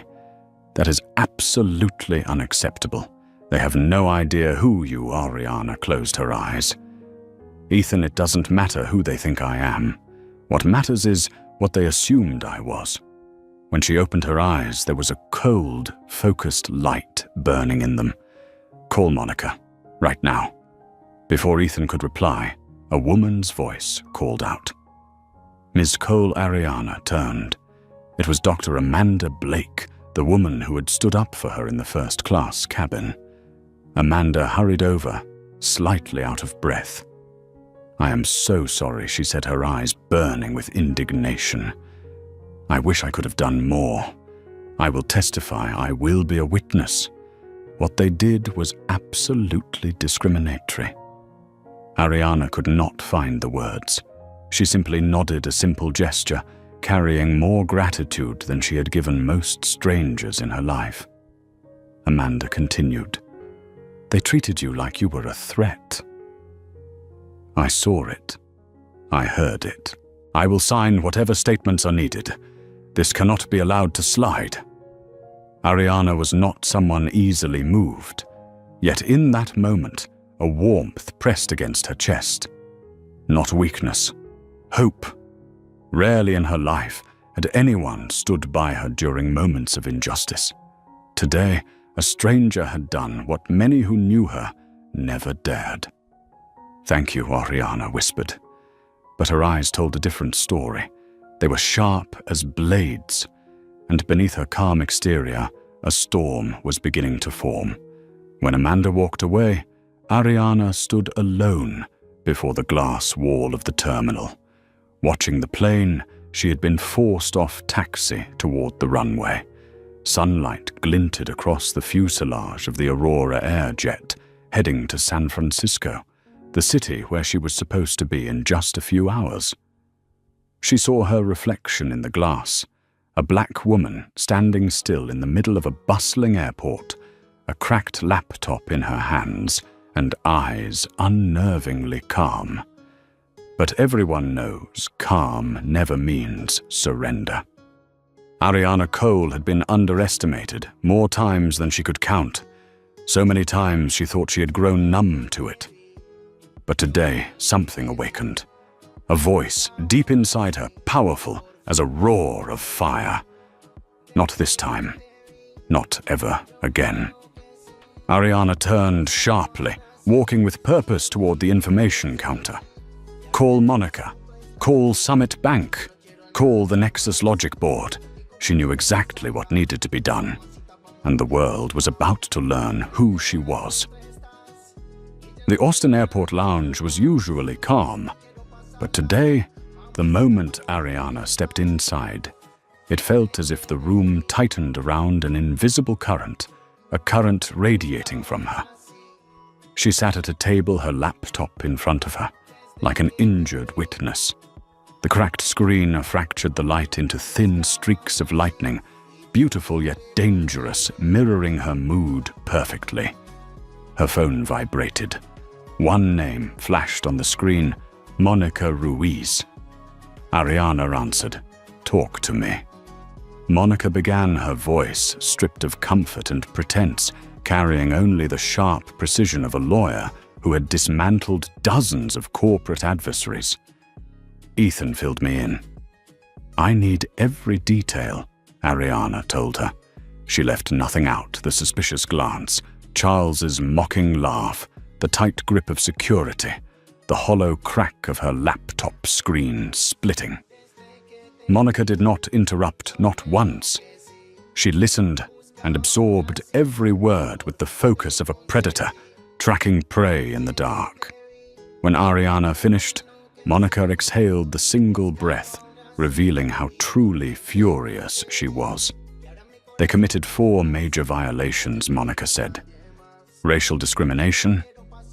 That is absolutely unacceptable. They have no idea who you are. Ariana closed her eyes. Ethan, it doesn't matter who they think I am. What matters is what they assumed I was. When she opened her eyes, there was a cold, focused light burning in them. Call Monica, right now. Before Ethan could reply, a woman's voice called out. Ms. Cole. Ariana turned. It was Dr. Amanda Blake, the woman who had stood up for her in the first-class cabin. Amanda hurried over, slightly out of breath. I am so sorry, she said, her eyes burning with indignation. I wish I could have done more. I will testify. I will be a witness. What they did was absolutely discriminatory. Ariana could not find the words. She simply nodded, a simple gesture, carrying more gratitude than she had given most strangers in her life. Amanda continued. They treated you like you were a threat. I saw it. I heard it. I will sign whatever statements are needed. This cannot be allowed to slide. Ariana was not someone easily moved, yet in that moment, a warmth pressed against her chest. Not weakness, hope. Rarely in her life had anyone stood by her during moments of injustice. Today, a stranger had done what many who knew her never dared. Thank you, Ariana whispered. But her eyes told a different story. They were sharp as blades, and beneath her calm exterior, a storm was beginning to form. When Amanda walked away, Ariana stood alone before the glass wall of the terminal. Watching the plane, she had been forced off taxi toward the runway. Sunlight glinted across the fuselage of the Aurora Air jet, heading to San Francisco, the city where she was supposed to be in just a few hours. She saw her reflection in the glass, a black woman standing still in the middle of a bustling airport, a cracked laptop in her hands, and eyes unnervingly calm. But everyone knows calm never means surrender. Ariana Cole had been underestimated more times than she could count. So many times she thought she had grown numb to it. But today, something awakened. A voice deep inside her, powerful as a roar of fire. Not this time. Not ever again. Ariana turned sharply, walking with purpose toward the information counter. Call Monica. Call Summit Bank. Call the Nexus Logic Board. She knew exactly what needed to be done, and the world was about to learn who she was. The Austin Airport lounge was usually calm, but today, the moment Ariana stepped inside, It felt as if the room tightened around an invisible current, a current radiating from her. She sat at a table, her laptop in front of her, like an injured witness. The cracked screen fractured the light into thin streaks of lightning, beautiful yet dangerous, mirroring her mood perfectly. Her phone vibrated. One name flashed on the screen, Monica Ruiz. Ariana answered, "Talk to me." Monica began, her voice stripped of comfort and pretense, carrying only the sharp precision of a lawyer who had dismantled dozens of corporate adversaries. Ethan filled me in. "I need every detail," Ariana told her. She left nothing out, the suspicious glance, Charles's mocking laugh, the tight grip of security, the hollow crack of her laptop screen splitting. Monica did not interrupt, not once. She listened and absorbed every word with the focus of a predator, tracking prey in the dark. When Ariana finished, Monica exhaled the single breath, revealing how truly furious she was. They committed 4 major violations, Monica said. Racial discrimination,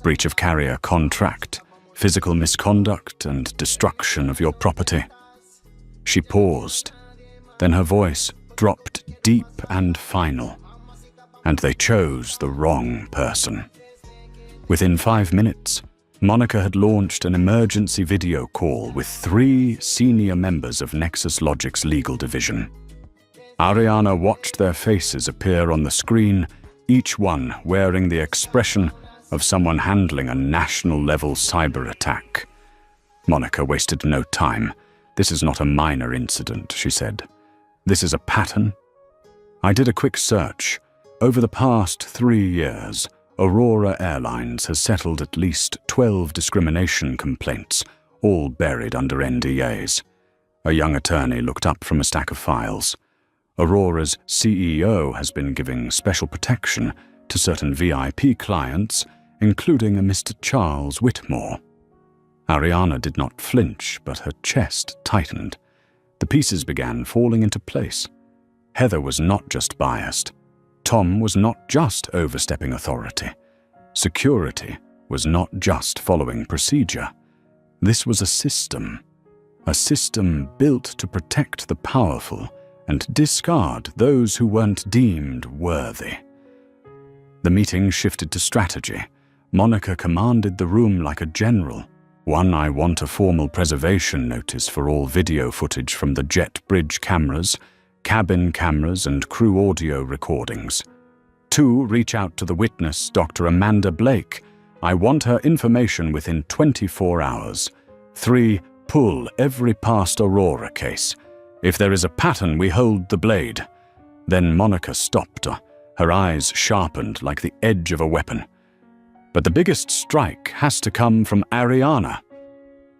breach of carrier contract, physical misconduct, and destruction of your property. She paused, then her voice dropped deep and final. And they chose the wrong person. Within 5 minutes, Monica had launched an emergency video call with 3 senior members of Nexus Logic's legal division. Ariana watched their faces appear on the screen, each one wearing the expression of someone handling a national-level cyber attack. Monica wasted no time. "This is not a minor incident," she said. "This is a pattern." I did a quick search. Over the past 3 years, Aurora Airlines has settled at least 12 discrimination complaints, all buried under NDAs. A young attorney looked up from a stack of files. Aurora's CEO has been giving special protection to certain VIP clients, including a Mr. Charles Whitmore. Ariana did not flinch, but her chest tightened. The pieces began falling into place. Heather was not just biased. Tom was not just overstepping authority. Security was not just following procedure. This was a system built to protect the powerful and discard those who weren't deemed worthy. The meeting shifted to strategy. Monica commanded the room like a general. 1, I want a formal preservation notice for all video footage from the jet bridge cameras, cabin cameras, and crew audio recordings. 2, reach out to the witness, Dr. Amanda Blake. I want her information within 24 hours. 3, pull every past Aurora case. If there is a pattern, we hold the blade. Then Monica stopped, her eyes sharpened like the edge of a weapon. But the biggest strike has to come from Ariana.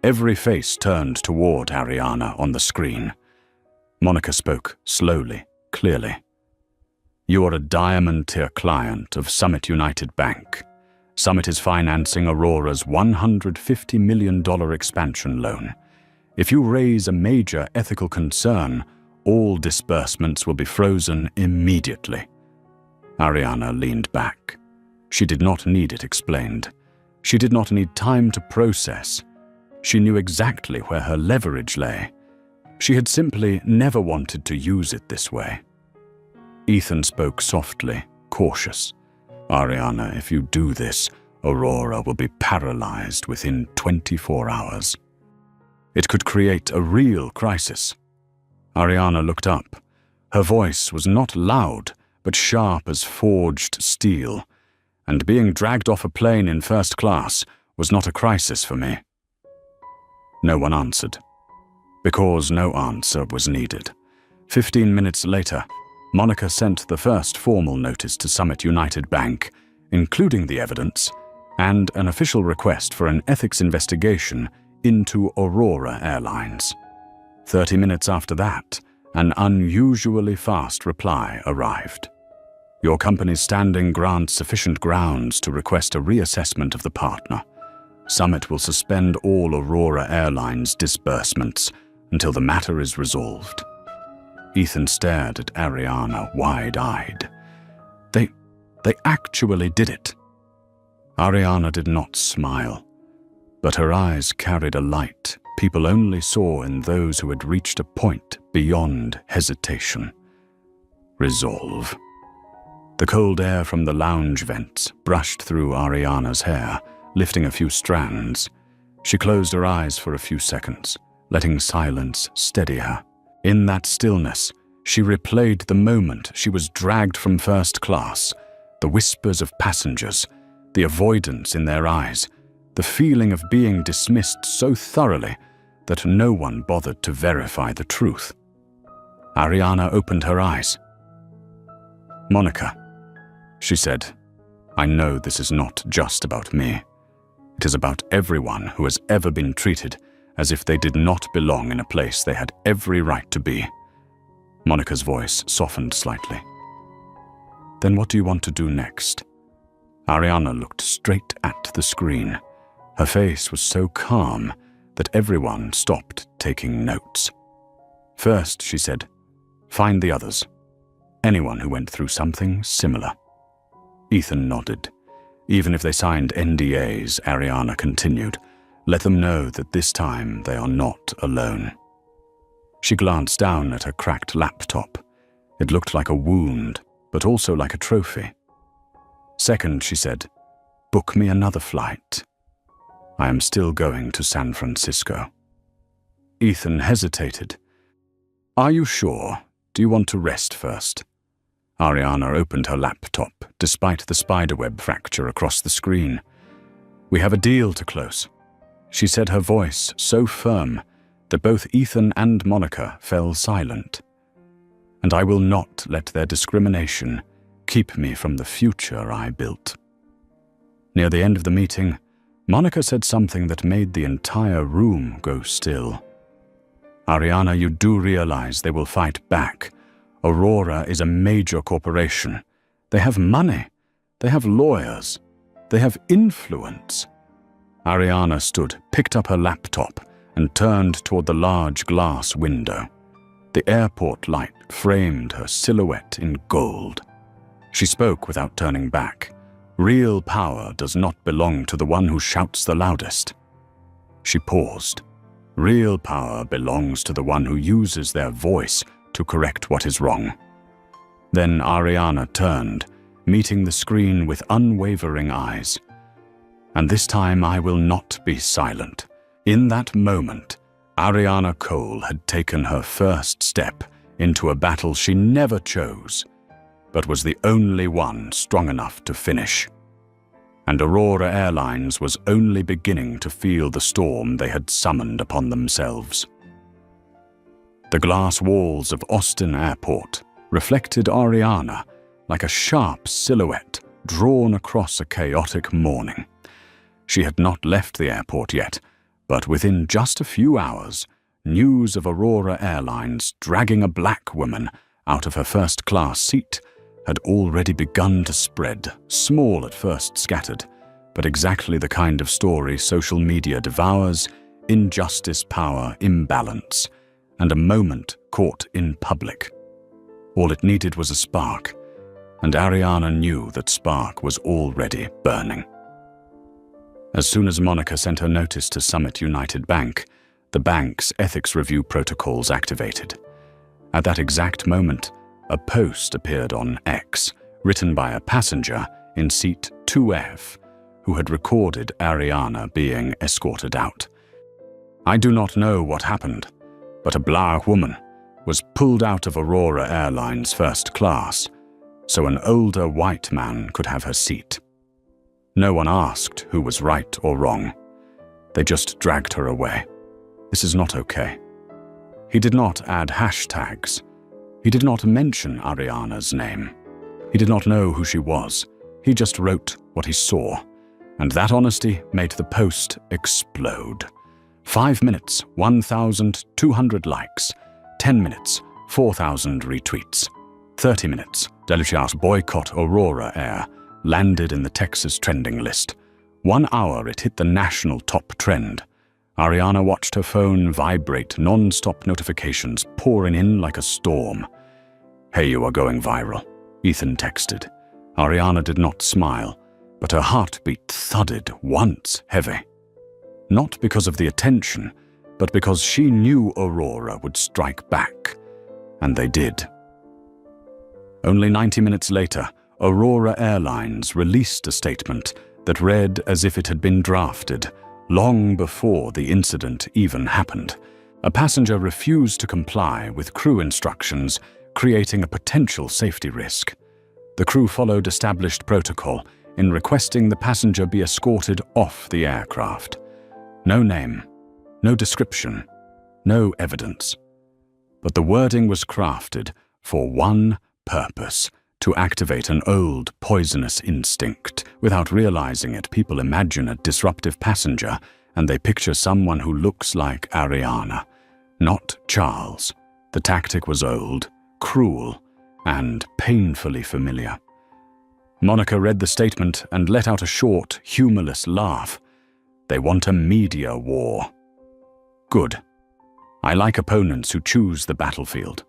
Every face turned toward Ariana on the screen. Monica spoke slowly, clearly. "You are a diamond-tier client of Summit United Bank. Summit is financing Aurora's $150 million expansion loan. If you raise a major ethical concern, all disbursements will be frozen immediately." Ariana leaned back. She did not need it explained. She did not need time to process. She knew exactly where her leverage lay. She had simply never wanted to use it this way. Ethan spoke softly, cautious. "Ariana, if you do this, Aurora will be paralyzed within 24 hours. It could create a real crisis." Ariana looked up. Her voice was not loud, but sharp as forged steel. And being dragged off a plane in first class was not a crisis for me. No one answered, because no answer was needed. 15 minutes later, Monica sent the first formal notice to Summit United Bank, including the evidence, and an official request for an ethics investigation into Aurora Airlines. 30 minutes after that, an unusually fast reply arrived. "Your company's standing grants sufficient grounds to request a reassessment of the partner. Summit will suspend all Aurora Airlines disbursements until the matter is resolved." Ethan stared at Ariana wide-eyed. They actually did it. Ariana did not smile, but her eyes carried a light people only saw in those who had reached a point beyond hesitation. Resolve. The cold air from the lounge vents brushed through Ariana's hair, lifting a few strands. She closed her eyes for a few seconds, letting silence steady her. In that stillness, she replayed the moment she was dragged from first class, the whispers of passengers, the avoidance in their eyes, the feeling of being dismissed so thoroughly that no one bothered to verify the truth. Ariana opened her eyes. "Monica," she said, "I know this is not just about me. It is about everyone who has ever been treated as if they did not belong in a place they had every right to be." Monica's voice softened slightly. "Then what do you want to do next?" Ariana looked straight at the screen. Her face was so calm that everyone stopped taking notes. "First," she said, "find the others. Anyone who went through something similar." Ethan nodded. "Even if they signed NDAs," Ariana continued, "let them know that this time they are not alone." She glanced down at her cracked laptop. It looked like a wound, but also like a trophy. "Second," she said, "book me another flight. I am still going to San Francisco." Ethan hesitated. "Are you sure? Do you want to rest first?" Ariana opened her laptop, despite the spiderweb fracture across the screen. "We have a deal to close," she said, her voice so firm that both Ethan and Monica fell silent. "And I will not let their discrimination keep me from the future I built." Near the end of the meeting, Monica said something that made the entire room go still. "Ariana, you do realize they will fight back. Aurora is a major corporation. They have money. They have lawyers. They have influence." Ariana stood, picked up her laptop, and turned toward the large glass window. The airport light framed her silhouette in gold. She spoke without turning back. "Real power does not belong to the one who shouts the loudest." She paused. "Real power belongs to the one who uses their voice to correct what is wrong." Then Ariana turned, meeting the screen with unwavering eyes. "And this time I will not be silent." In that moment, Ariana Cole had taken her first step into a battle she never chose, but was the only one strong enough to finish. And Aurora Airlines was only beginning to feel the storm they had summoned upon themselves. The glass walls of Austin Airport reflected Ariana like a sharp silhouette drawn across a chaotic morning. She had not left the airport yet, but within just a few hours, news of Aurora Airlines dragging a black woman out of her first-class seat had already begun to spread, small at first scattered, but exactly the kind of story social media devours: injustice, power, imbalance, and a moment caught in public. All it needed was a spark, and Ariana knew that spark was already burning. As soon as Monica sent her notice to Summit United Bank, the bank's ethics review protocols activated. At that exact moment, a post appeared on X, written by a passenger in seat 2F, who had recorded Ariana being escorted out. "I do not know what happened, but a black woman was pulled out of Aurora Airlines first class, so an older white man could have her seat. No one asked who was right or wrong. They just dragged her away. This is not okay." He did not add hashtags. He did not mention Ariana's name. He did not know who she was. He just wrote what he saw, and that honesty made the post explode. 5 minutes, 1,200 likes. 10 minutes, 4,000 retweets. 30 minutes, Delicious boycott Aurora Air, landed in the Texas trending list. 1 hour it hit the national top trend. Ariana watched her phone vibrate, non-stop notifications pouring in like a storm. "Hey, you are going viral," Ethan texted. Ariana did not smile, but her heartbeat thudded once heavy. Not because of the attention, but because she knew Aurora would strike back. And they did. Only 90 minutes later, Aurora Airlines released a statement that read as if it had been drafted long before the incident even happened. A passenger refused to comply with crew instructions, creating a potential safety risk. The crew followed established protocol in requesting the passenger be escorted off the aircraft. No name, no description, no evidence. But the wording was crafted for one purpose: to activate an old, poisonous instinct. Without realizing it, people imagine a disruptive passenger and they picture someone who looks like Ariana, not Charles. The tactic was old, cruel, and painfully familiar. Monica read the statement and let out a short, humorless laugh. They want a media war. Good. I like opponents who choose the battlefield.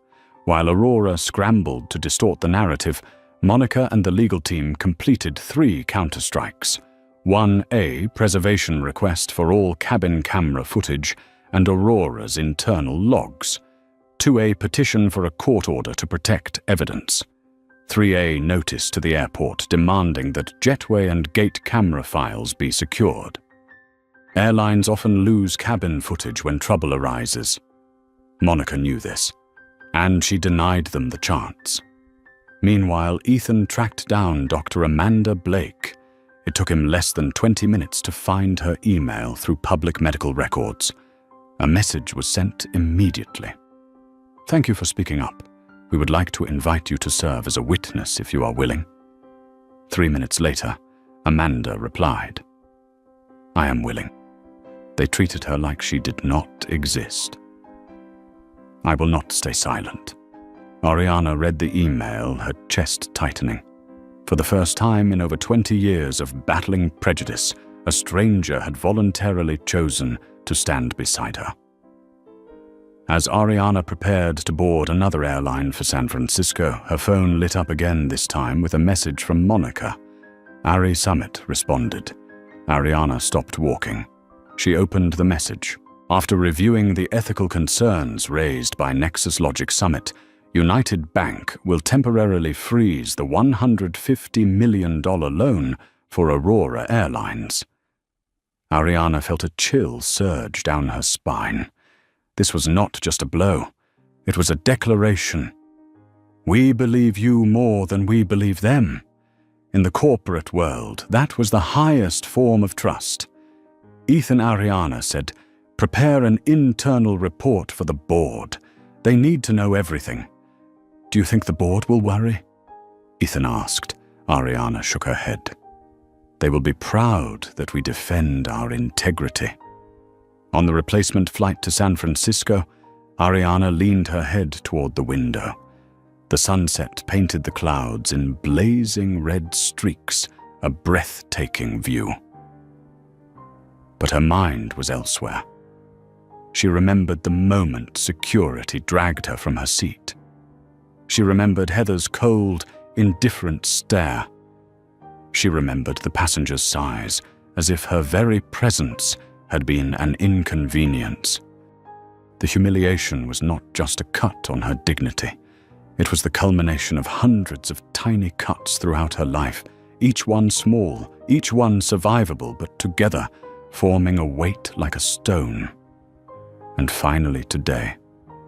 While Aurora scrambled to distort the narrative, Monica and the legal team completed 3 counterstrikes. 1A preservation request for all cabin camera footage and Aurora's internal logs. 2A petition for a court order to protect evidence. 3A notice to the airport demanding that jetway and gate camera files be secured. Airlines often lose cabin footage when trouble arises. Monica knew this, and she denied them the chance. Meanwhile, Ethan tracked down Dr. Amanda Blake. It took him less than 20 minutes to find her email through public medical records. A message was sent immediately. "Thank you for speaking up. We would like to invite you to serve as a witness if you are willing." 3 minutes later, Amanda replied, "I am willing." They treated her like she did not exist. "I will not stay silent." Ariana read the email, her chest tightening. For the first time in over 20 years of battling prejudice, a stranger had voluntarily chosen to stand beside her. As Ariana prepared to board another airline for San Francisco, her phone lit up again, this time with a message from Monica. Ari Summit responded. Ariana stopped walking. She opened the message. After reviewing the ethical concerns raised by Nexus Logic Summit, United Bank will temporarily freeze the $150 million loan for Aurora Airlines. Ariana felt a chill surge down her spine. This was not just a blow. It was a declaration. We believe you more than we believe them. In the corporate world, that was the highest form of trust. Ethan Ariana said, "Prepare an internal report for the board. They need to know everything." "Do you think the board will worry?" Ethan asked. Ariana shook her head. "They will be proud that we defend our integrity." On the replacement flight to San Francisco, Ariana leaned her head toward the window. The sunset painted the clouds in blazing red streaks, a breathtaking view. But her mind was elsewhere. She remembered the moment security dragged her from her seat. She remembered Heather's cold, indifferent stare. She remembered the passenger's sighs, as if her very presence had been an inconvenience. The humiliation was not just a cut on her dignity. It was the culmination of hundreds of tiny cuts throughout her life, each one small, each one survivable, but together forming a weight like a stone. And finally today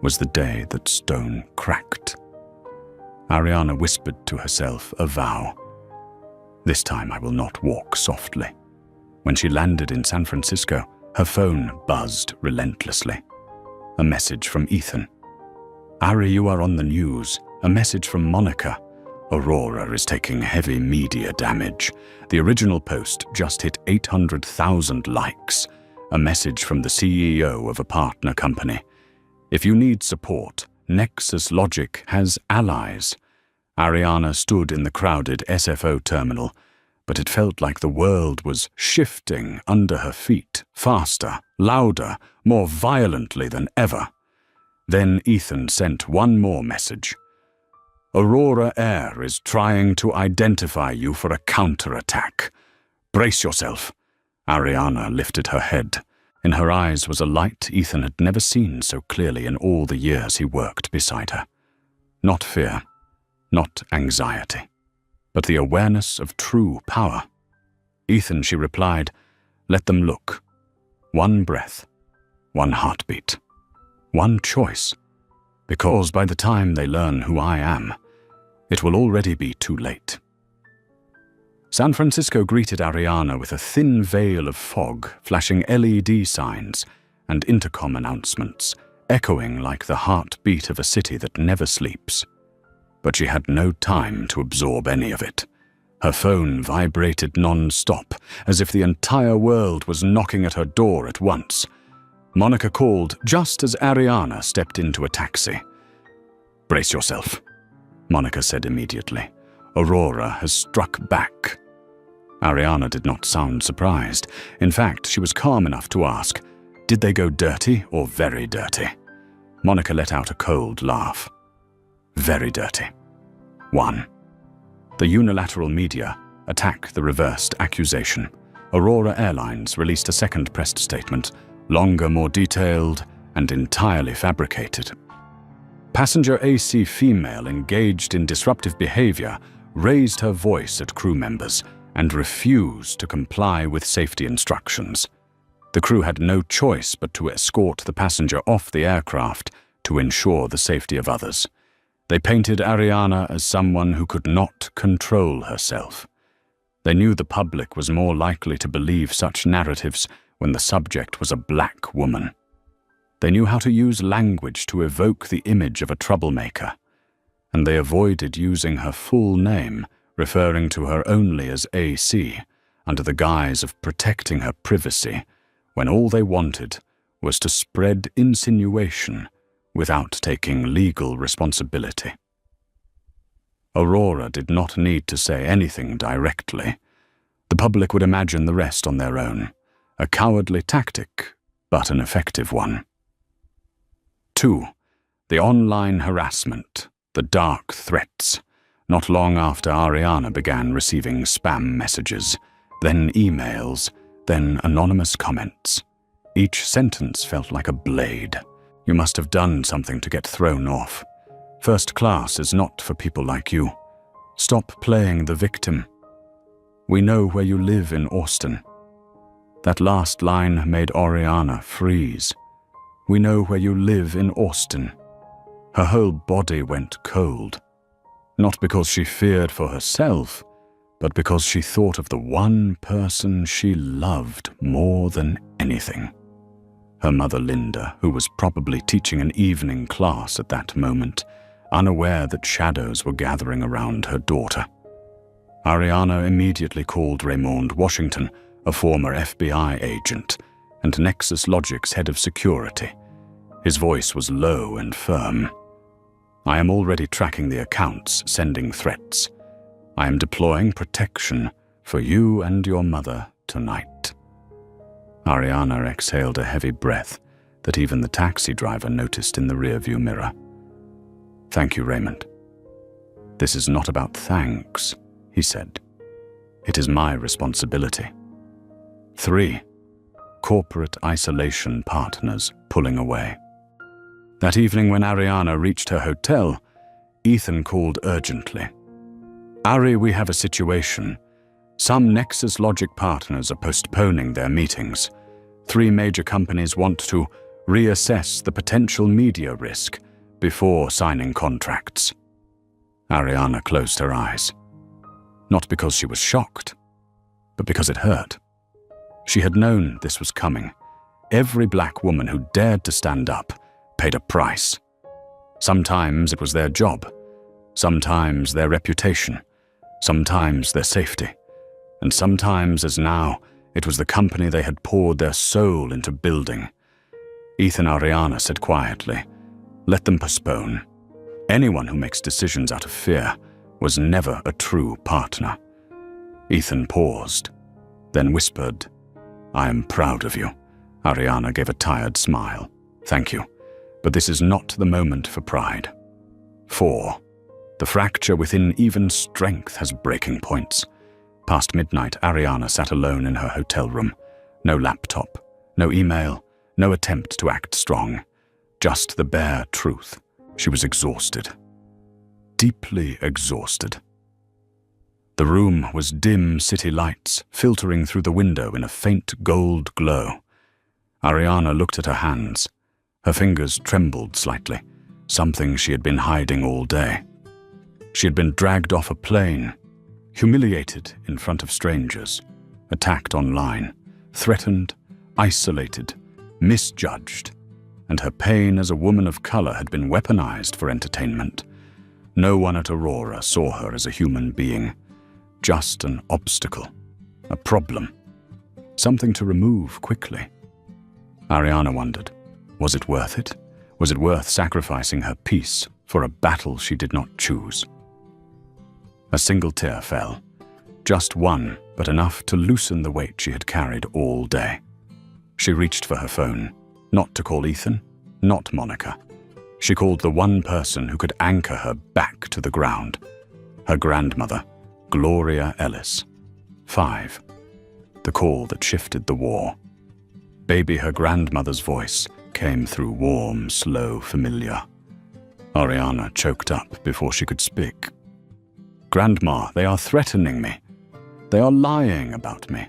was the day that stone cracked. Ariana whispered to herself a vow. This time I will not walk softly. When she landed in San Francisco, her phone buzzed relentlessly. A message from Ethan. "Ari, you are on the news." A message from Monica. "Aurora is taking heavy media damage." The original post just hit 800,000 likes. A message from the CEO of a partner company. "If you need support, Nexus Logic has allies." Ariana stood in the crowded SFO terminal, but it felt like the world was shifting under her feet, faster, louder, more violently than ever. Then Ethan sent one more message. Aurora Air is trying to identify you for a counterattack. Brace yourself. Ariana lifted her head. In her eyes was a light Ethan had never seen so clearly in all the years he worked beside her. Not fear, not anxiety, but the awareness of true power. Ethan, she replied, let them look. One breath, one heartbeat, one choice. Because by the time they learn who I am, it will already be too late. San Francisco greeted Ariana with a thin veil of fog, flashing LED signs and intercom announcements, echoing like the heartbeat of a city that never sleeps. But she had no time to absorb any of it. Her phone vibrated non-stop, as if the entire world was knocking at her door at once. Monica called just as Ariana stepped into a taxi. Brace yourself, Monica said immediately. Aurora has struck back. Ariana did not sound surprised. In fact, she was calm enough to ask, did they go dirty or very dirty? Monica let out a cold laugh. Very dirty. 1. The unilateral media attack the reversed accusation. Aurora Airlines released a second press statement, longer, more detailed, and entirely fabricated. Passenger AC female engaged in disruptive behavior raised her voice at crew members and refused to comply with safety instructions. The crew had no choice but to escort the passenger off the aircraft to ensure the safety of others. They painted Ariana as someone who could not control herself. They knew the public was more likely to believe such narratives when the subject was a black woman. They knew how to use language to evoke the image of a troublemaker, and they avoided using her full name, referring to her only as AC, under the guise of protecting her privacy, when all they wanted was to spread insinuation without taking legal responsibility. Aurora did not need to say anything directly. The public would imagine the rest on their own. A cowardly tactic, but an effective one. 2. The online harassment, the dark threats. Not long after Ariana began receiving spam messages, then emails, then anonymous comments. Each sentence felt like a blade. You must have done something to get thrown off. First class is not for people like you. Stop playing the victim. We know where you live in Austin. That last line made Ariana freeze. We know where you live in Austin. Her whole body went cold. Not because she feared for herself, but because she thought of the one person she loved more than anything. Her mother Linda, who was probably teaching an evening class at that moment, unaware that shadows were gathering around her daughter. Ariana immediately called Raymond Washington, a former FBI agent, and Nexus Logic's head of security. His voice was low and firm. I am already tracking the accounts, sending threats. I am deploying protection for you and your mother tonight. Ariana exhaled a heavy breath that even the taxi driver noticed in the rearview mirror. Thank you, Raymond. This is not about thanks, he said. It is my responsibility. 3. Corporate isolation partners pulling away. That evening when Ariana reached her hotel, Ethan called urgently. Ari, we have a situation. Some Nexus Logic partners are postponing their meetings. 3 major companies want to reassess the potential media risk before signing contracts. Ariana closed her eyes. Not because she was shocked, but because it hurt. She had known this was coming. Every black woman who dared to stand up paid a price. Sometimes it was their job, sometimes their reputation, sometimes their safety, and sometimes, as now, it was the company they had poured their soul into building. Ethan Ariana said quietly, let them postpone. Anyone who makes decisions out of fear was never a true partner. Ethan paused, then whispered, "I am proud of you." Ariana gave a tired smile. "Thank you, but this is not the moment for pride." 4. The fracture within even strength has breaking points. Past midnight, Ariana sat alone in her hotel room. No laptop, no email, no attempt to act strong. Just the bare truth. She was exhausted. Deeply exhausted. The room was dim city lights filtering through the window in a faint gold glow. Ariana looked at her hands. Her fingers trembled slightly, something she had been hiding all day. She had been dragged off a plane, humiliated in front of strangers, attacked online, threatened, isolated, misjudged, and her pain as a woman of color had been weaponized for entertainment. No one at Aurora saw her as a human being, just an obstacle, a problem, something to remove quickly. Ariana wondered, was it worth it? Was it worth sacrificing her peace for a battle she did not choose? A single tear fell. Just one, but enough to loosen the weight she had carried all day. She reached for her phone, not to call Ethan, not Monica. She called the one person who could anchor her back to the ground. Her grandmother, Gloria Ellis. 5. The call that shifted the war. Baby, her grandmother's voice came through warm, slow, familiar. Ariana choked up before she could speak. "Grandma, they are threatening me. They are lying about me.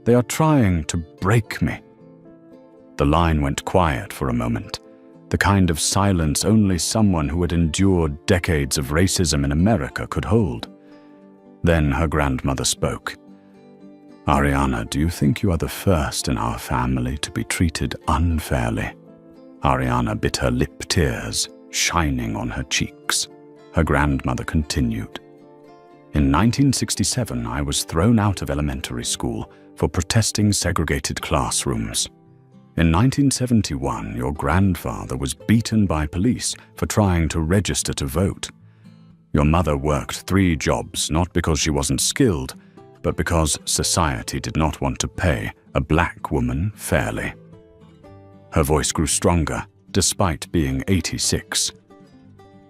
They are trying to break me." The line went quiet for a moment, the kind of silence only someone who had endured decades of racism in America could hold. Then her grandmother spoke. "Ariana, do you think you are the first in our family to be treated unfairly?" Ariana bit her lip, tears shining on her cheeks. Her grandmother continued. "In 1967, I was thrown out of elementary school for protesting segregated classrooms. In 1971, your grandfather was beaten by police for trying to register to vote. Your mother worked 3 jobs not because she wasn't skilled, but because society did not want to pay a black woman fairly." Her voice grew stronger, despite being 86.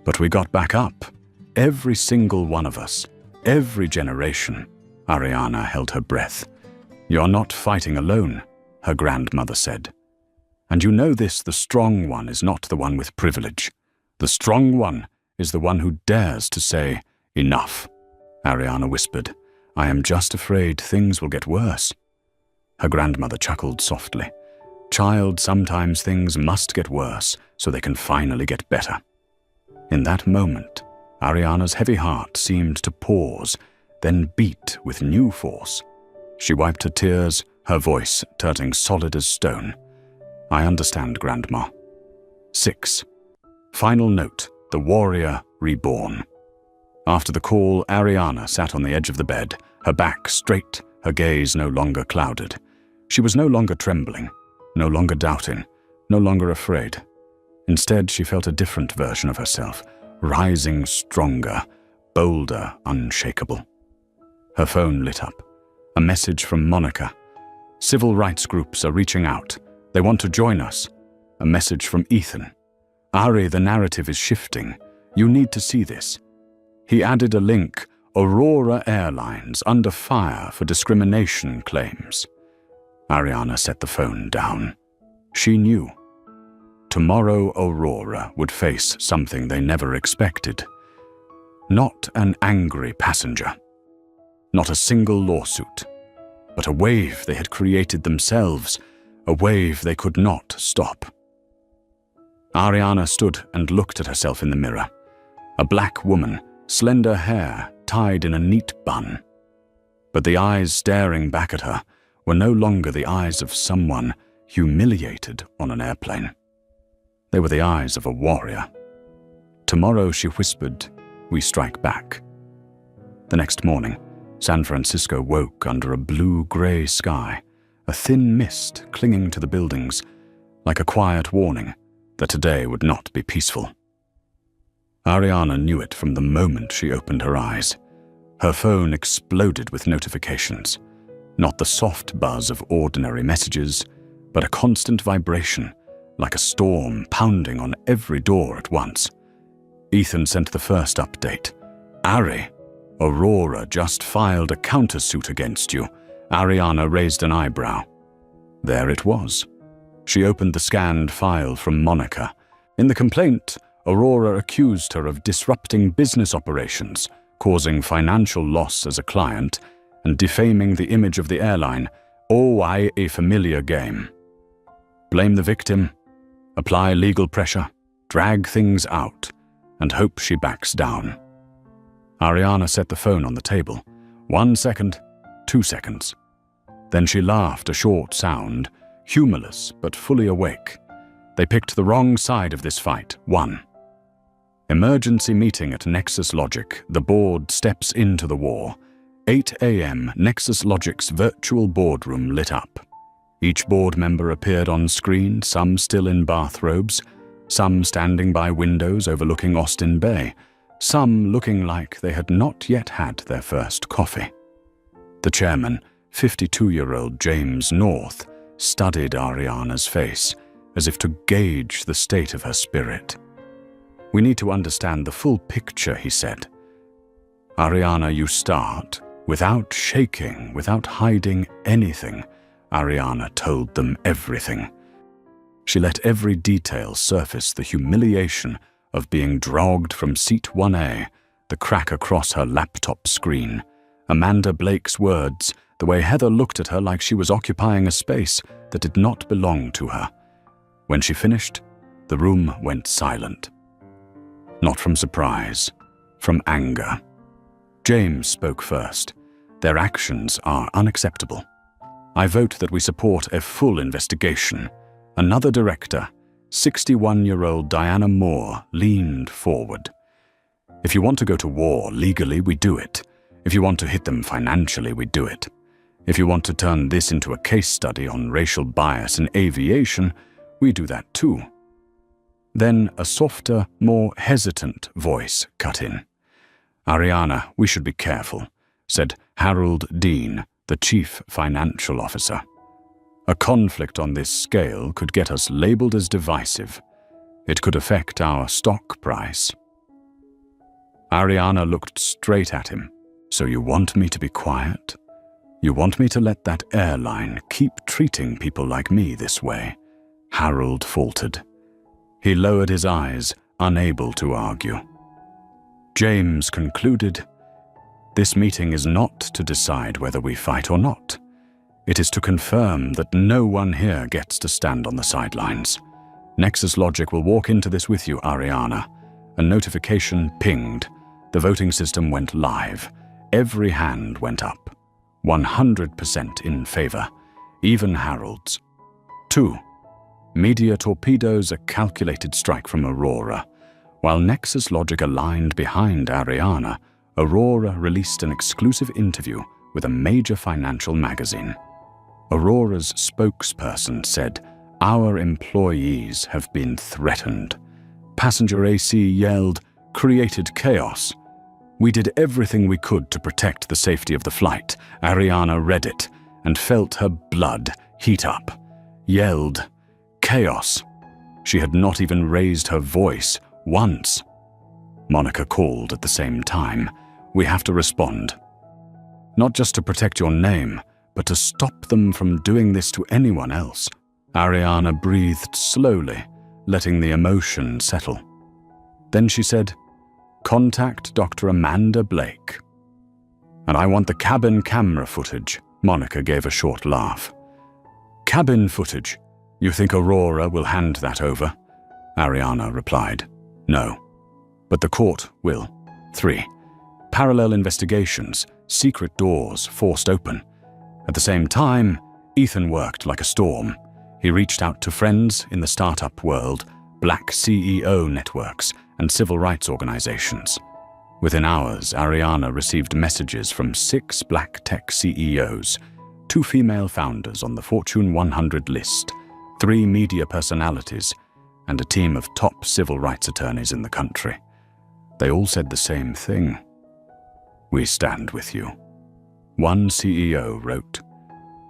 "But we got back up. Every single one of us. Every generation." Ariana held her breath. "You're not fighting alone," her grandmother said. "And you know this, the strong one is not the one with privilege. The strong one is the one who dares to say, 'Enough.'" Ariana whispered, "I am just afraid things will get worse." Her grandmother chuckled softly. "Child, sometimes things must get worse so they can finally get better." In that moment, Ariana's heavy heart seemed to pause, then beat with new force. She wiped her tears, her voice turning solid as stone. "I understand, Grandma." 6. Final note, the warrior reborn. After the call, Ariana sat on the edge of the bed, her back straight, her gaze no longer clouded. She was no longer trembling, no longer doubting, no longer afraid. Instead, she felt a different version of herself, rising stronger, bolder, unshakable. Her phone lit up. A message from Monica. "Civil rights groups are reaching out. They want to join us." A message from Ethan. "Ari, the narrative is shifting. You need to see this." He added a link, Aurora Airlines under fire for discrimination claims. Ariana set the phone down. She knew. Tomorrow Aurora would face something they never expected. Not an angry passenger. Not a single lawsuit. But a wave they had created themselves, a wave they could not stop. Ariana stood and looked at herself in the mirror. A black woman, slender hair tied in a neat bun. But the eyes staring back at her were no longer the eyes of someone humiliated on an airplane. They were the eyes of a warrior. Tomorrow, she whispered, we strike back. The next morning, San Francisco woke under a blue-gray sky, a thin mist clinging to the buildings, like a quiet warning that today would not be peaceful. Ariana knew it from the moment she opened her eyes. Her phone exploded with notifications. Not the soft buzz of ordinary messages, but a constant vibration, like a storm pounding on every door at once. Ethan sent the first update. "Ari, Aurora just filed a countersuit against you." Ariana raised an eyebrow. There it was. She opened the scanned file from Monica. In the complaint, Aurora accused her of disrupting business operations, causing financial loss as a client, and defaming the image of the airline. Oh, a familiar game. Blame the victim, apply legal pressure, drag things out, and hope she backs down. Ariana set the phone on the table. 1 second, 2 seconds. Then she laughed, a short sound, humorless but fully awake. They picked the wrong side of this fight. 1. Emergency meeting at Nexus Logic. The board steps into the war. 8 a.m. Nexus Logic's virtual boardroom lit up. Each board member appeared on screen, some still in bathrobes, some standing by windows overlooking Austin Bay, some looking like they had not yet had their first coffee. The chairman, 52-year-old James North, studied Ariana's face, as if to gauge the state of her spirit. "We need to understand the full picture," he said. "Ariana, you start, without shaking, without hiding anything." Ariana told them everything. She let every detail surface: the humiliation of being dragged from seat 1A, the crack across her laptop screen, Amanda Blake's words, the way Heather looked at her like she was occupying a space that did not belong to her. When she finished, the room went silent. Not from surprise, from anger. James spoke first. "Their actions are unacceptable. I vote that we support a full investigation." Another director, 61-year-old Diana Moore, leaned forward. "If you want to go to war legally, we do it. If you want to hit them financially, we do it. If you want to turn this into a case study on racial bias in aviation, we do that too." Then a softer, more hesitant voice cut in. "Ariana, we should be careful," said Harold Dean, the chief financial officer. "A conflict on this scale could get us labeled as divisive. It could affect our stock price." Ariana looked straight at him. "So you want me to be quiet? You want me to let that airline keep treating people like me this way?" Harold faltered. He lowered his eyes, unable to argue. James concluded, "This meeting is not to decide whether we fight or not. It is to confirm that no one here gets to stand on the sidelines. Nexus Logic will walk into this with you, Ariana." A notification pinged. The voting system went live. Every hand went up. 100% in favor, even Harold's. 2. Media torpedoes, a calculated strike from Aurora. While Nexus Logic aligned behind Ariana, Aurora released an exclusive interview with a major financial magazine. Aurora's spokesperson said, "Our employees have been threatened." Passenger AC yelled, "Created chaos." "We did everything we could to protect the safety of the flight." Ariana read it and felt her blood heat up. Yelled, "Chaos." She had not even raised her voice once. Monica called at the same time. "We have to respond. Not just to protect your name, but to stop them from doing this to anyone else." Ariana breathed slowly, letting the emotion settle. Then she said, "Contact Dr. Amanda Blake. And I want the cabin camera footage." Monica gave a short laugh. "Cabin footage? You think Aurora will hand that over?" Ariana replied, "No. But the court will." 3. Parallel investigations, secret doors forced open. At the same time, Ethan worked like a storm. He reached out to friends in the startup world, black CEO networks, and civil rights organizations. Within hours, Ariana received messages from 6 black tech CEOs, 2 female founders on the Fortune 100 list, 3 media personalities, and a team of top civil rights attorneys in the country. They all said the same thing. "We stand with you." One CEO wrote,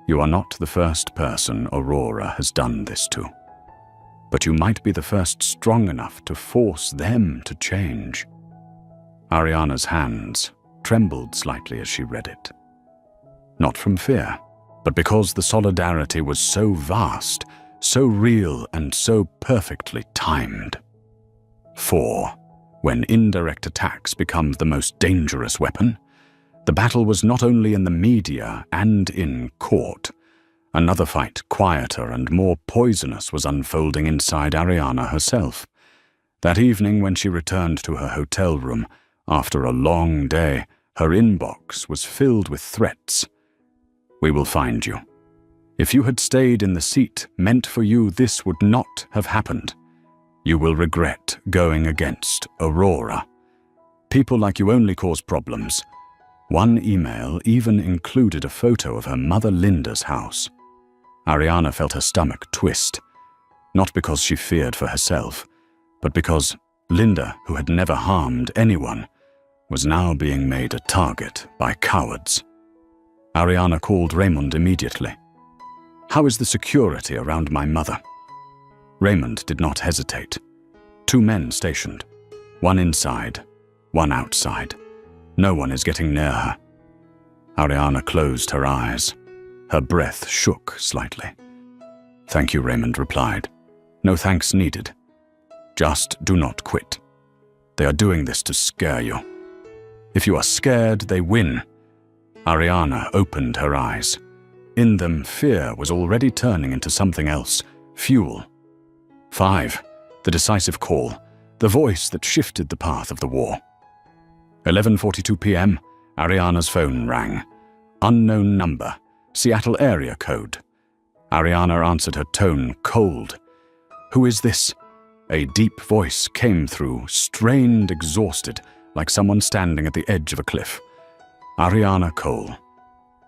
"You are not the first person Aurora has done this to, but you might be the first strong enough to force them to change." Ariana's hands trembled slightly as she read it. Not from fear, but because the solidarity was so vast, so real, and so perfectly timed. 4. When indirect attacks become the most dangerous weapon, the battle was not only in the media and in court. Another fight, quieter and more poisonous, was unfolding inside Ariana herself. That evening, when she returned to her hotel room, after a long day, her inbox was filled with threats. "We will find you. If you had stayed in the seat meant for you, this would not have happened. You will regret going against Aurora. People like you only cause problems." One email even included a photo of her mother Linda's house. Ariana felt her stomach twist, not because she feared for herself, but because Linda, who had never harmed anyone, was now being made a target by cowards. Ariana called Raymond immediately. "How is the security around my mother?" Raymond did not hesitate. 2 men stationed, one inside, one outside. No one is getting near her. Ariana closed her eyes. Her breath shook slightly. "Thank you," Raymond replied. "No thanks needed. Just do not quit. They are doing this to scare you. If you are scared, they win." Ariana opened her eyes. In them, fear was already turning into something else, fuel. 5. The decisive call, the voice that shifted the path of the war. 11:42 p.m., Ariana's phone rang. Unknown number, Seattle area code. Ariana answered, her tone cold. "Who is this?" A deep voice came through, strained, exhausted, like someone standing at the edge of a cliff. "Ariana Cole.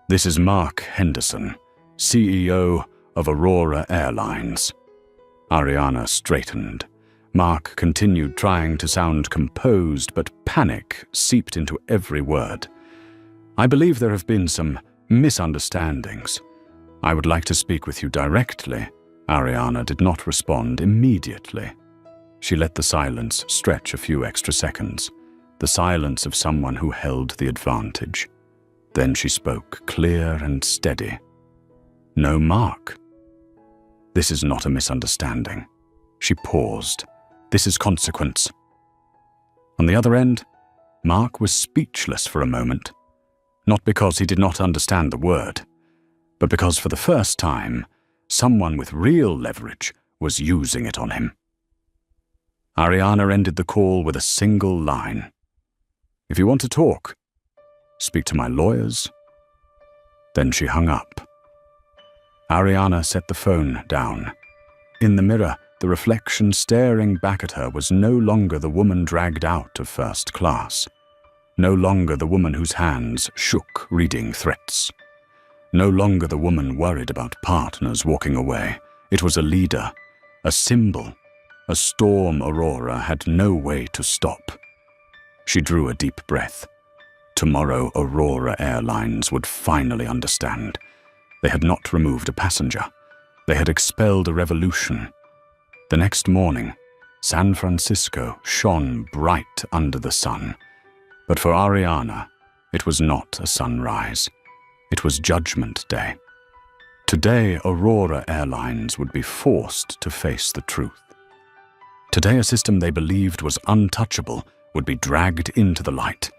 This is Mark Henderson, CEO of Aurora Airlines." Ariana straightened. Mark continued trying to sound composed, but panic seeped into every word. "I believe there have been some misunderstandings. I would like to speak with you directly." Ariana did not respond immediately. She let the silence stretch a few extra seconds, the silence of someone who held the advantage. Then she spoke, clear and steady. "No, Mark. This is not a misunderstanding." She paused. "This is consequence." On the other end, Mark was speechless for a moment, not because he did not understand the word, but because for the first time, someone with real leverage was using it on him. Ariana ended the call with a single line. "If you want to talk, speak to my lawyers." Then she hung up. Ariana set the phone down. In the mirror, the reflection staring back at her was no longer the woman dragged out of first class. No longer the woman whose hands shook reading threats. No longer the woman worried about partners walking away. It was a leader, a symbol, a storm Aurora had no way to stop. She drew a deep breath. Tomorrow, Aurora Airlines would finally understand. They had not removed a passenger. They had expelled a revolution. The next morning, San Francisco shone bright under the sun. But for Ariana, it was not a sunrise. It was Judgment Day. Today, Aurora Airlines would be forced to face the truth. Today, a system they believed was untouchable would be dragged into the light.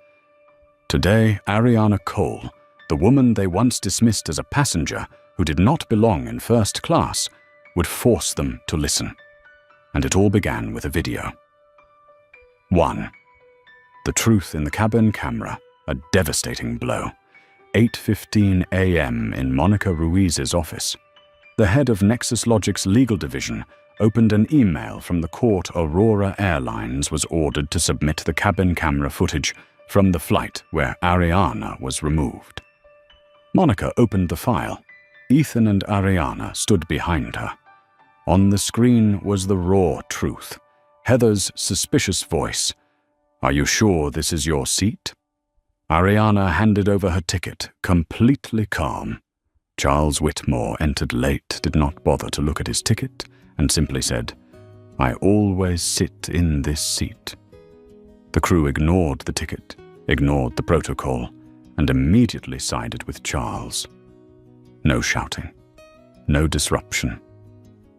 Today, Ariana Cole, the woman they once dismissed as a passenger who did not belong in first class, would force them to listen. And it all began with a video. 1. The truth in the cabin camera, a devastating blow. 8:15 a.m. in Monica Ruiz's office. The head of Nexus Logic's legal division opened an email from the court. Aurora Airlines was ordered to submit the cabin camera footage from the flight where Ariana was removed. Monica opened the file. Ethan and Ariana stood behind her. On the screen was the raw truth. Heather's suspicious voice. "Are you sure this is your seat?" Ariana handed over her ticket, completely calm. Charles Whitmore entered late, did not bother to look at his ticket, and simply said, "I always sit in this seat." The crew ignored the ticket, ignored the protocol, and immediately sided with Charles. No shouting, no disruption,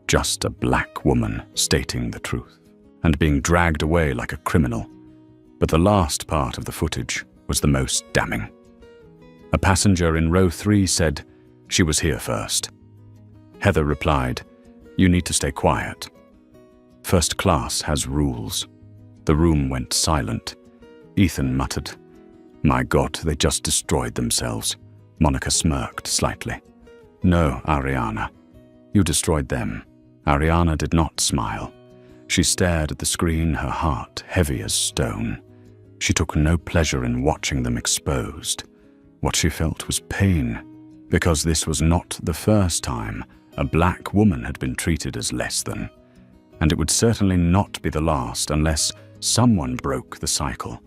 just a black woman stating the truth, and being dragged away like a criminal. But the last part of the footage was the most damning. A passenger in row 3 said, "She was here first." Heather replied, "You need to stay quiet. First class has rules." The room went silent. Ethan muttered, "My God, they just destroyed themselves." Monica smirked slightly. "No, Ariana, you destroyed them." Ariana did not smile. She stared at the screen, her heart heavy as stone. She took no pleasure in watching them exposed. What she felt was pain, because this was not the first time a black woman had been treated as less than, and it would certainly not be the last unless someone broke the cycle.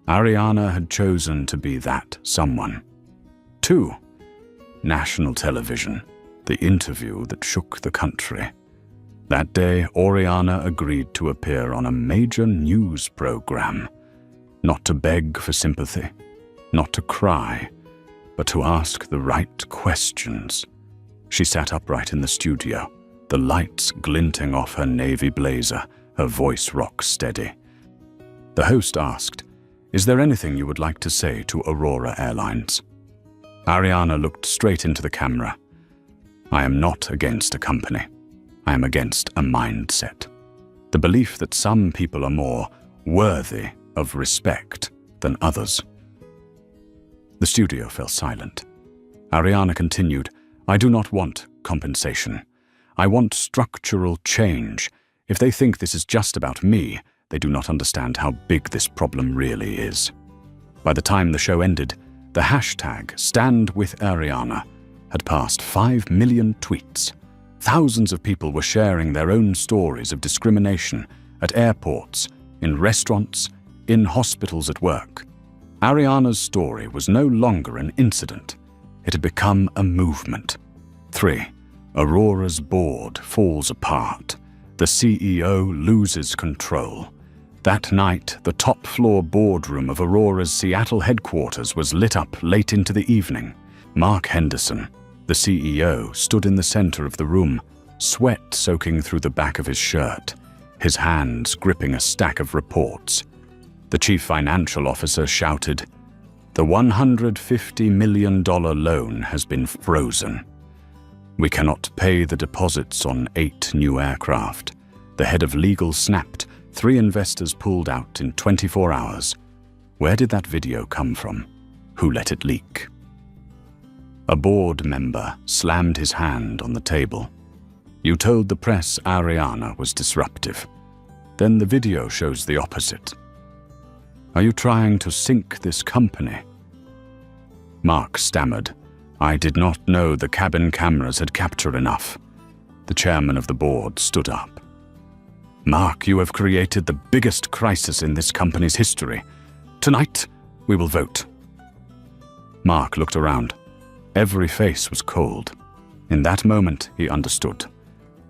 Ariana had chosen to be that someone. 2. National television, the interview that shook the country. That day, Oriana agreed to appear on a major news program, not to beg for sympathy, not to cry, but to ask the right questions. She sat upright in the studio, the lights glinting off her navy blazer, her voice rock steady. The host asked, "Is there anything you would like to say to Aurora Airlines?" Ariana looked straight into the camera. "I am not against a company. I am against a mindset. The belief that some people are more worthy of respect than others." The studio fell silent. Ariana continued, "I do not want compensation. I want structural change. If they think this is just about me, they do not understand how big this problem really is." By the time the show ended, the hashtag #StandWithAriana had passed 5 million tweets. Thousands of people were sharing their own stories of discrimination at airports, in restaurants, in hospitals, at work. Ariana's story was no longer an incident. It had become a movement. 3. Aurora's board falls apart. The CEO loses control. That night, the top-floor boardroom of Aurora's Seattle headquarters was lit up late into the evening. Mark Henderson, the CEO, stood in the center of the room, sweat soaking through the back of his shirt, his hands gripping a stack of reports. The chief financial officer shouted, "The $150 million loan has been frozen. We cannot pay the deposits on 8 new aircraft." The head of legal snapped. 3 investors pulled out in 24 hours. Where did that video come from? Who let it leak? A board member slammed his hand on the table. "You told the press Ariana was disruptive. Then the video shows the opposite. Are you trying to sink this company?" Mark stammered, "I did not know the cabin cameras had captured enough." The chairman of the board stood up. "Mark, you have created the biggest crisis in this company's history. Tonight, we will vote." Mark looked around. Every face was cold. In that moment, he understood.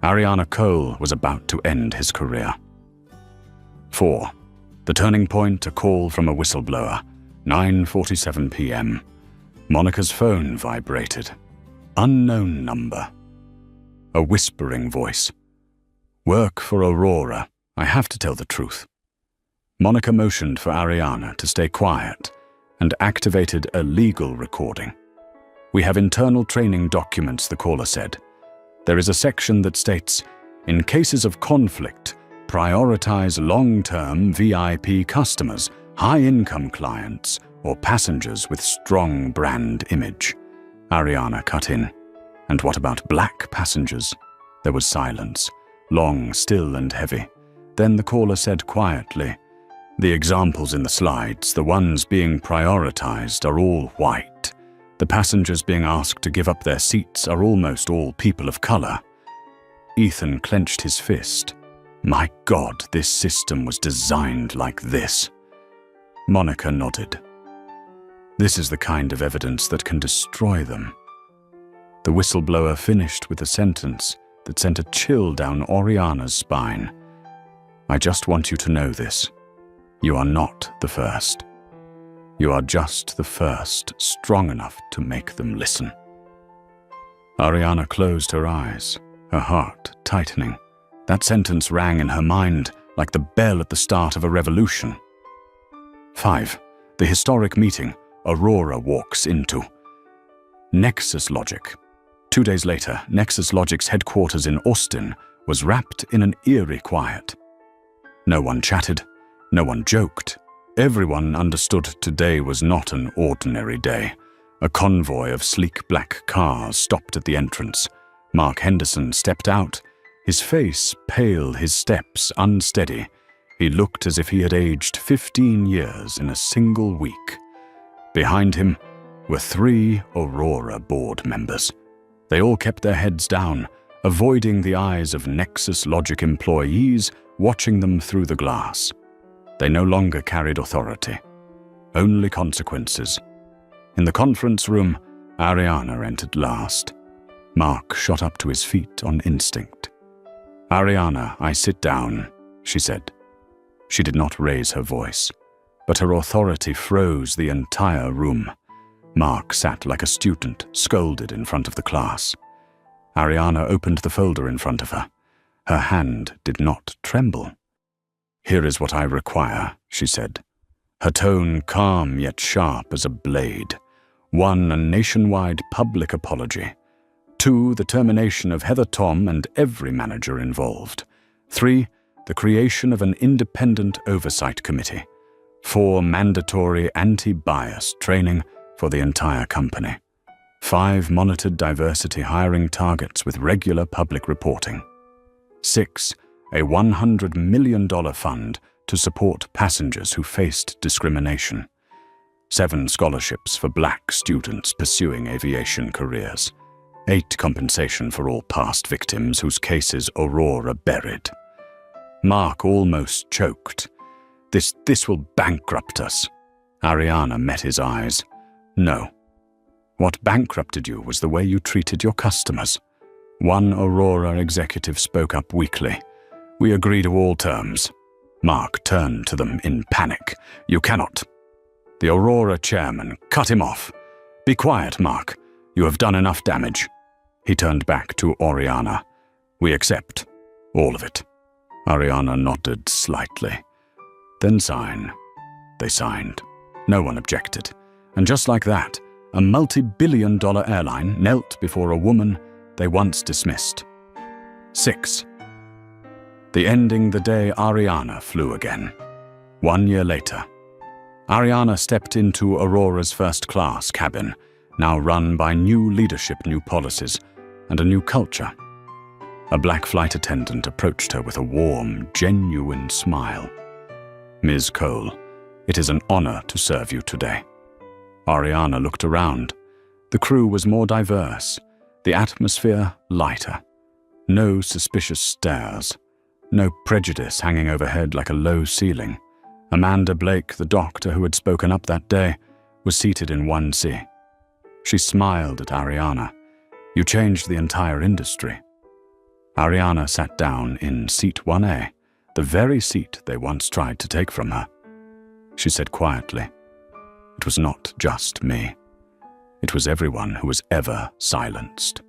Ariana Cole was about to end his career. 4. The turning point, a call from a whistleblower. 9:47 p.m. Monica's phone vibrated. Unknown number. A whispering voice. "Work for Aurora. I have to tell the truth." Monica motioned for Ariana to stay quiet and activated a legal recording. "We have internal training documents," the caller said. "There is a section that states, in cases of conflict, prioritize long-term VIP customers, high-income clients, or passengers with strong brand image." Ariana cut in. "And what about black passengers?" There was silence, long, still, and heavy. Then the caller said quietly, "The examples in the slides, the ones being prioritized, are all white. The passengers being asked to give up their seats are almost all people of color." Ethan clenched his fist. My God, this system was designed like this. Monica nodded. This is the kind of evidence that can destroy them. The whistleblower finished with a sentence that sent a chill down Oriana's spine. I just want you to know this. You are not the first. You are just the first strong enough to make them listen. Ariana closed her eyes, her heart tightening. That sentence rang in her mind like the bell at the start of a revolution. 5. The historic meeting Aurora walks into. Nexus Logic. 2 days later, Nexus Logic's headquarters in Austin was wrapped in an eerie quiet. No one chatted, no one joked. Everyone understood today was not an ordinary day. A convoy of sleek black cars stopped at the entrance. Mark Henderson stepped out, his face pale, his steps unsteady. He looked as if he had aged 15 years in a single week. Behind him were 3 Aurora board members. They all kept their heads down, avoiding the eyes of Nexus Logic employees watching them through the glass. They no longer carried authority, only consequences. In the conference room, Ariana entered last. Mark shot up to his feet on instinct. "Ariana, I sit down," she said. She did not raise her voice, but her authority froze the entire room. Mark sat like a student, scolded in front of the class. Ariana opened the folder in front of her. Her hand did not tremble. "Here is what I require," she said, her tone calm yet sharp as a blade. 1, a nationwide public apology. 2, the termination of Heather Tom and every manager involved. 3, the creation of an independent oversight committee. 4, mandatory anti-bias training for the entire company. 5, monitored diversity hiring targets with regular public reporting. 6, a $100 million fund to support passengers who faced discrimination. 7, scholarships for black students pursuing aviation careers. 8, compensation for all past victims whose cases Aurora buried. Mark almost choked. This will bankrupt us." Ariana met his eyes. "No. What bankrupted you was the way you treated your customers." One Aurora executive spoke up weakly. "We agree to all terms." Mark turned to them in panic. "You cannot." The Aurora chairman cut him off. "Be quiet, Mark. You have done enough damage." He turned back to Oriana. "We accept. All of it." Ariana nodded slightly. "Then sign." They signed. No one objected. And just like that, a multi-billion-dollar airline knelt before a woman they once dismissed. 6. The ending the day Ariana flew again. 1 year later. Ariana stepped into Aurora's first-class cabin, now run by new leadership, new policies, and a new culture. A black flight attendant approached her with a warm, genuine smile. "Ms. Cole, it is an honor to serve you today." Ariana looked around. The crew was more diverse, the atmosphere lighter. No suspicious stares, no prejudice hanging overhead like a low ceiling. Amanda Blake, the doctor who had spoken up that day, was seated in 1C. She smiled at Ariana. "You changed the entire industry." Ariana sat down in seat 1A, the very seat they once tried to take from her. She said quietly, "It was not just me. It was everyone who was ever silenced."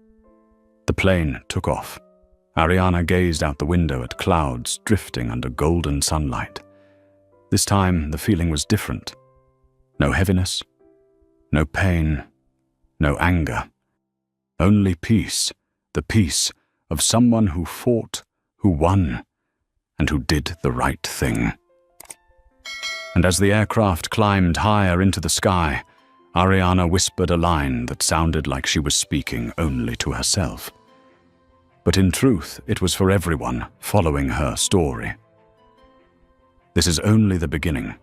The plane took off. Ariana gazed out the window at clouds drifting under golden sunlight. This time, the feeling was different. No heaviness, no pain, no anger. Only peace, the peace of someone who fought, who won, and who did the right thing. And as the aircraft climbed higher into the sky, Ariana whispered a line that sounded like she was speaking only to herself. But in truth, it was for everyone following her story. This is only the beginning.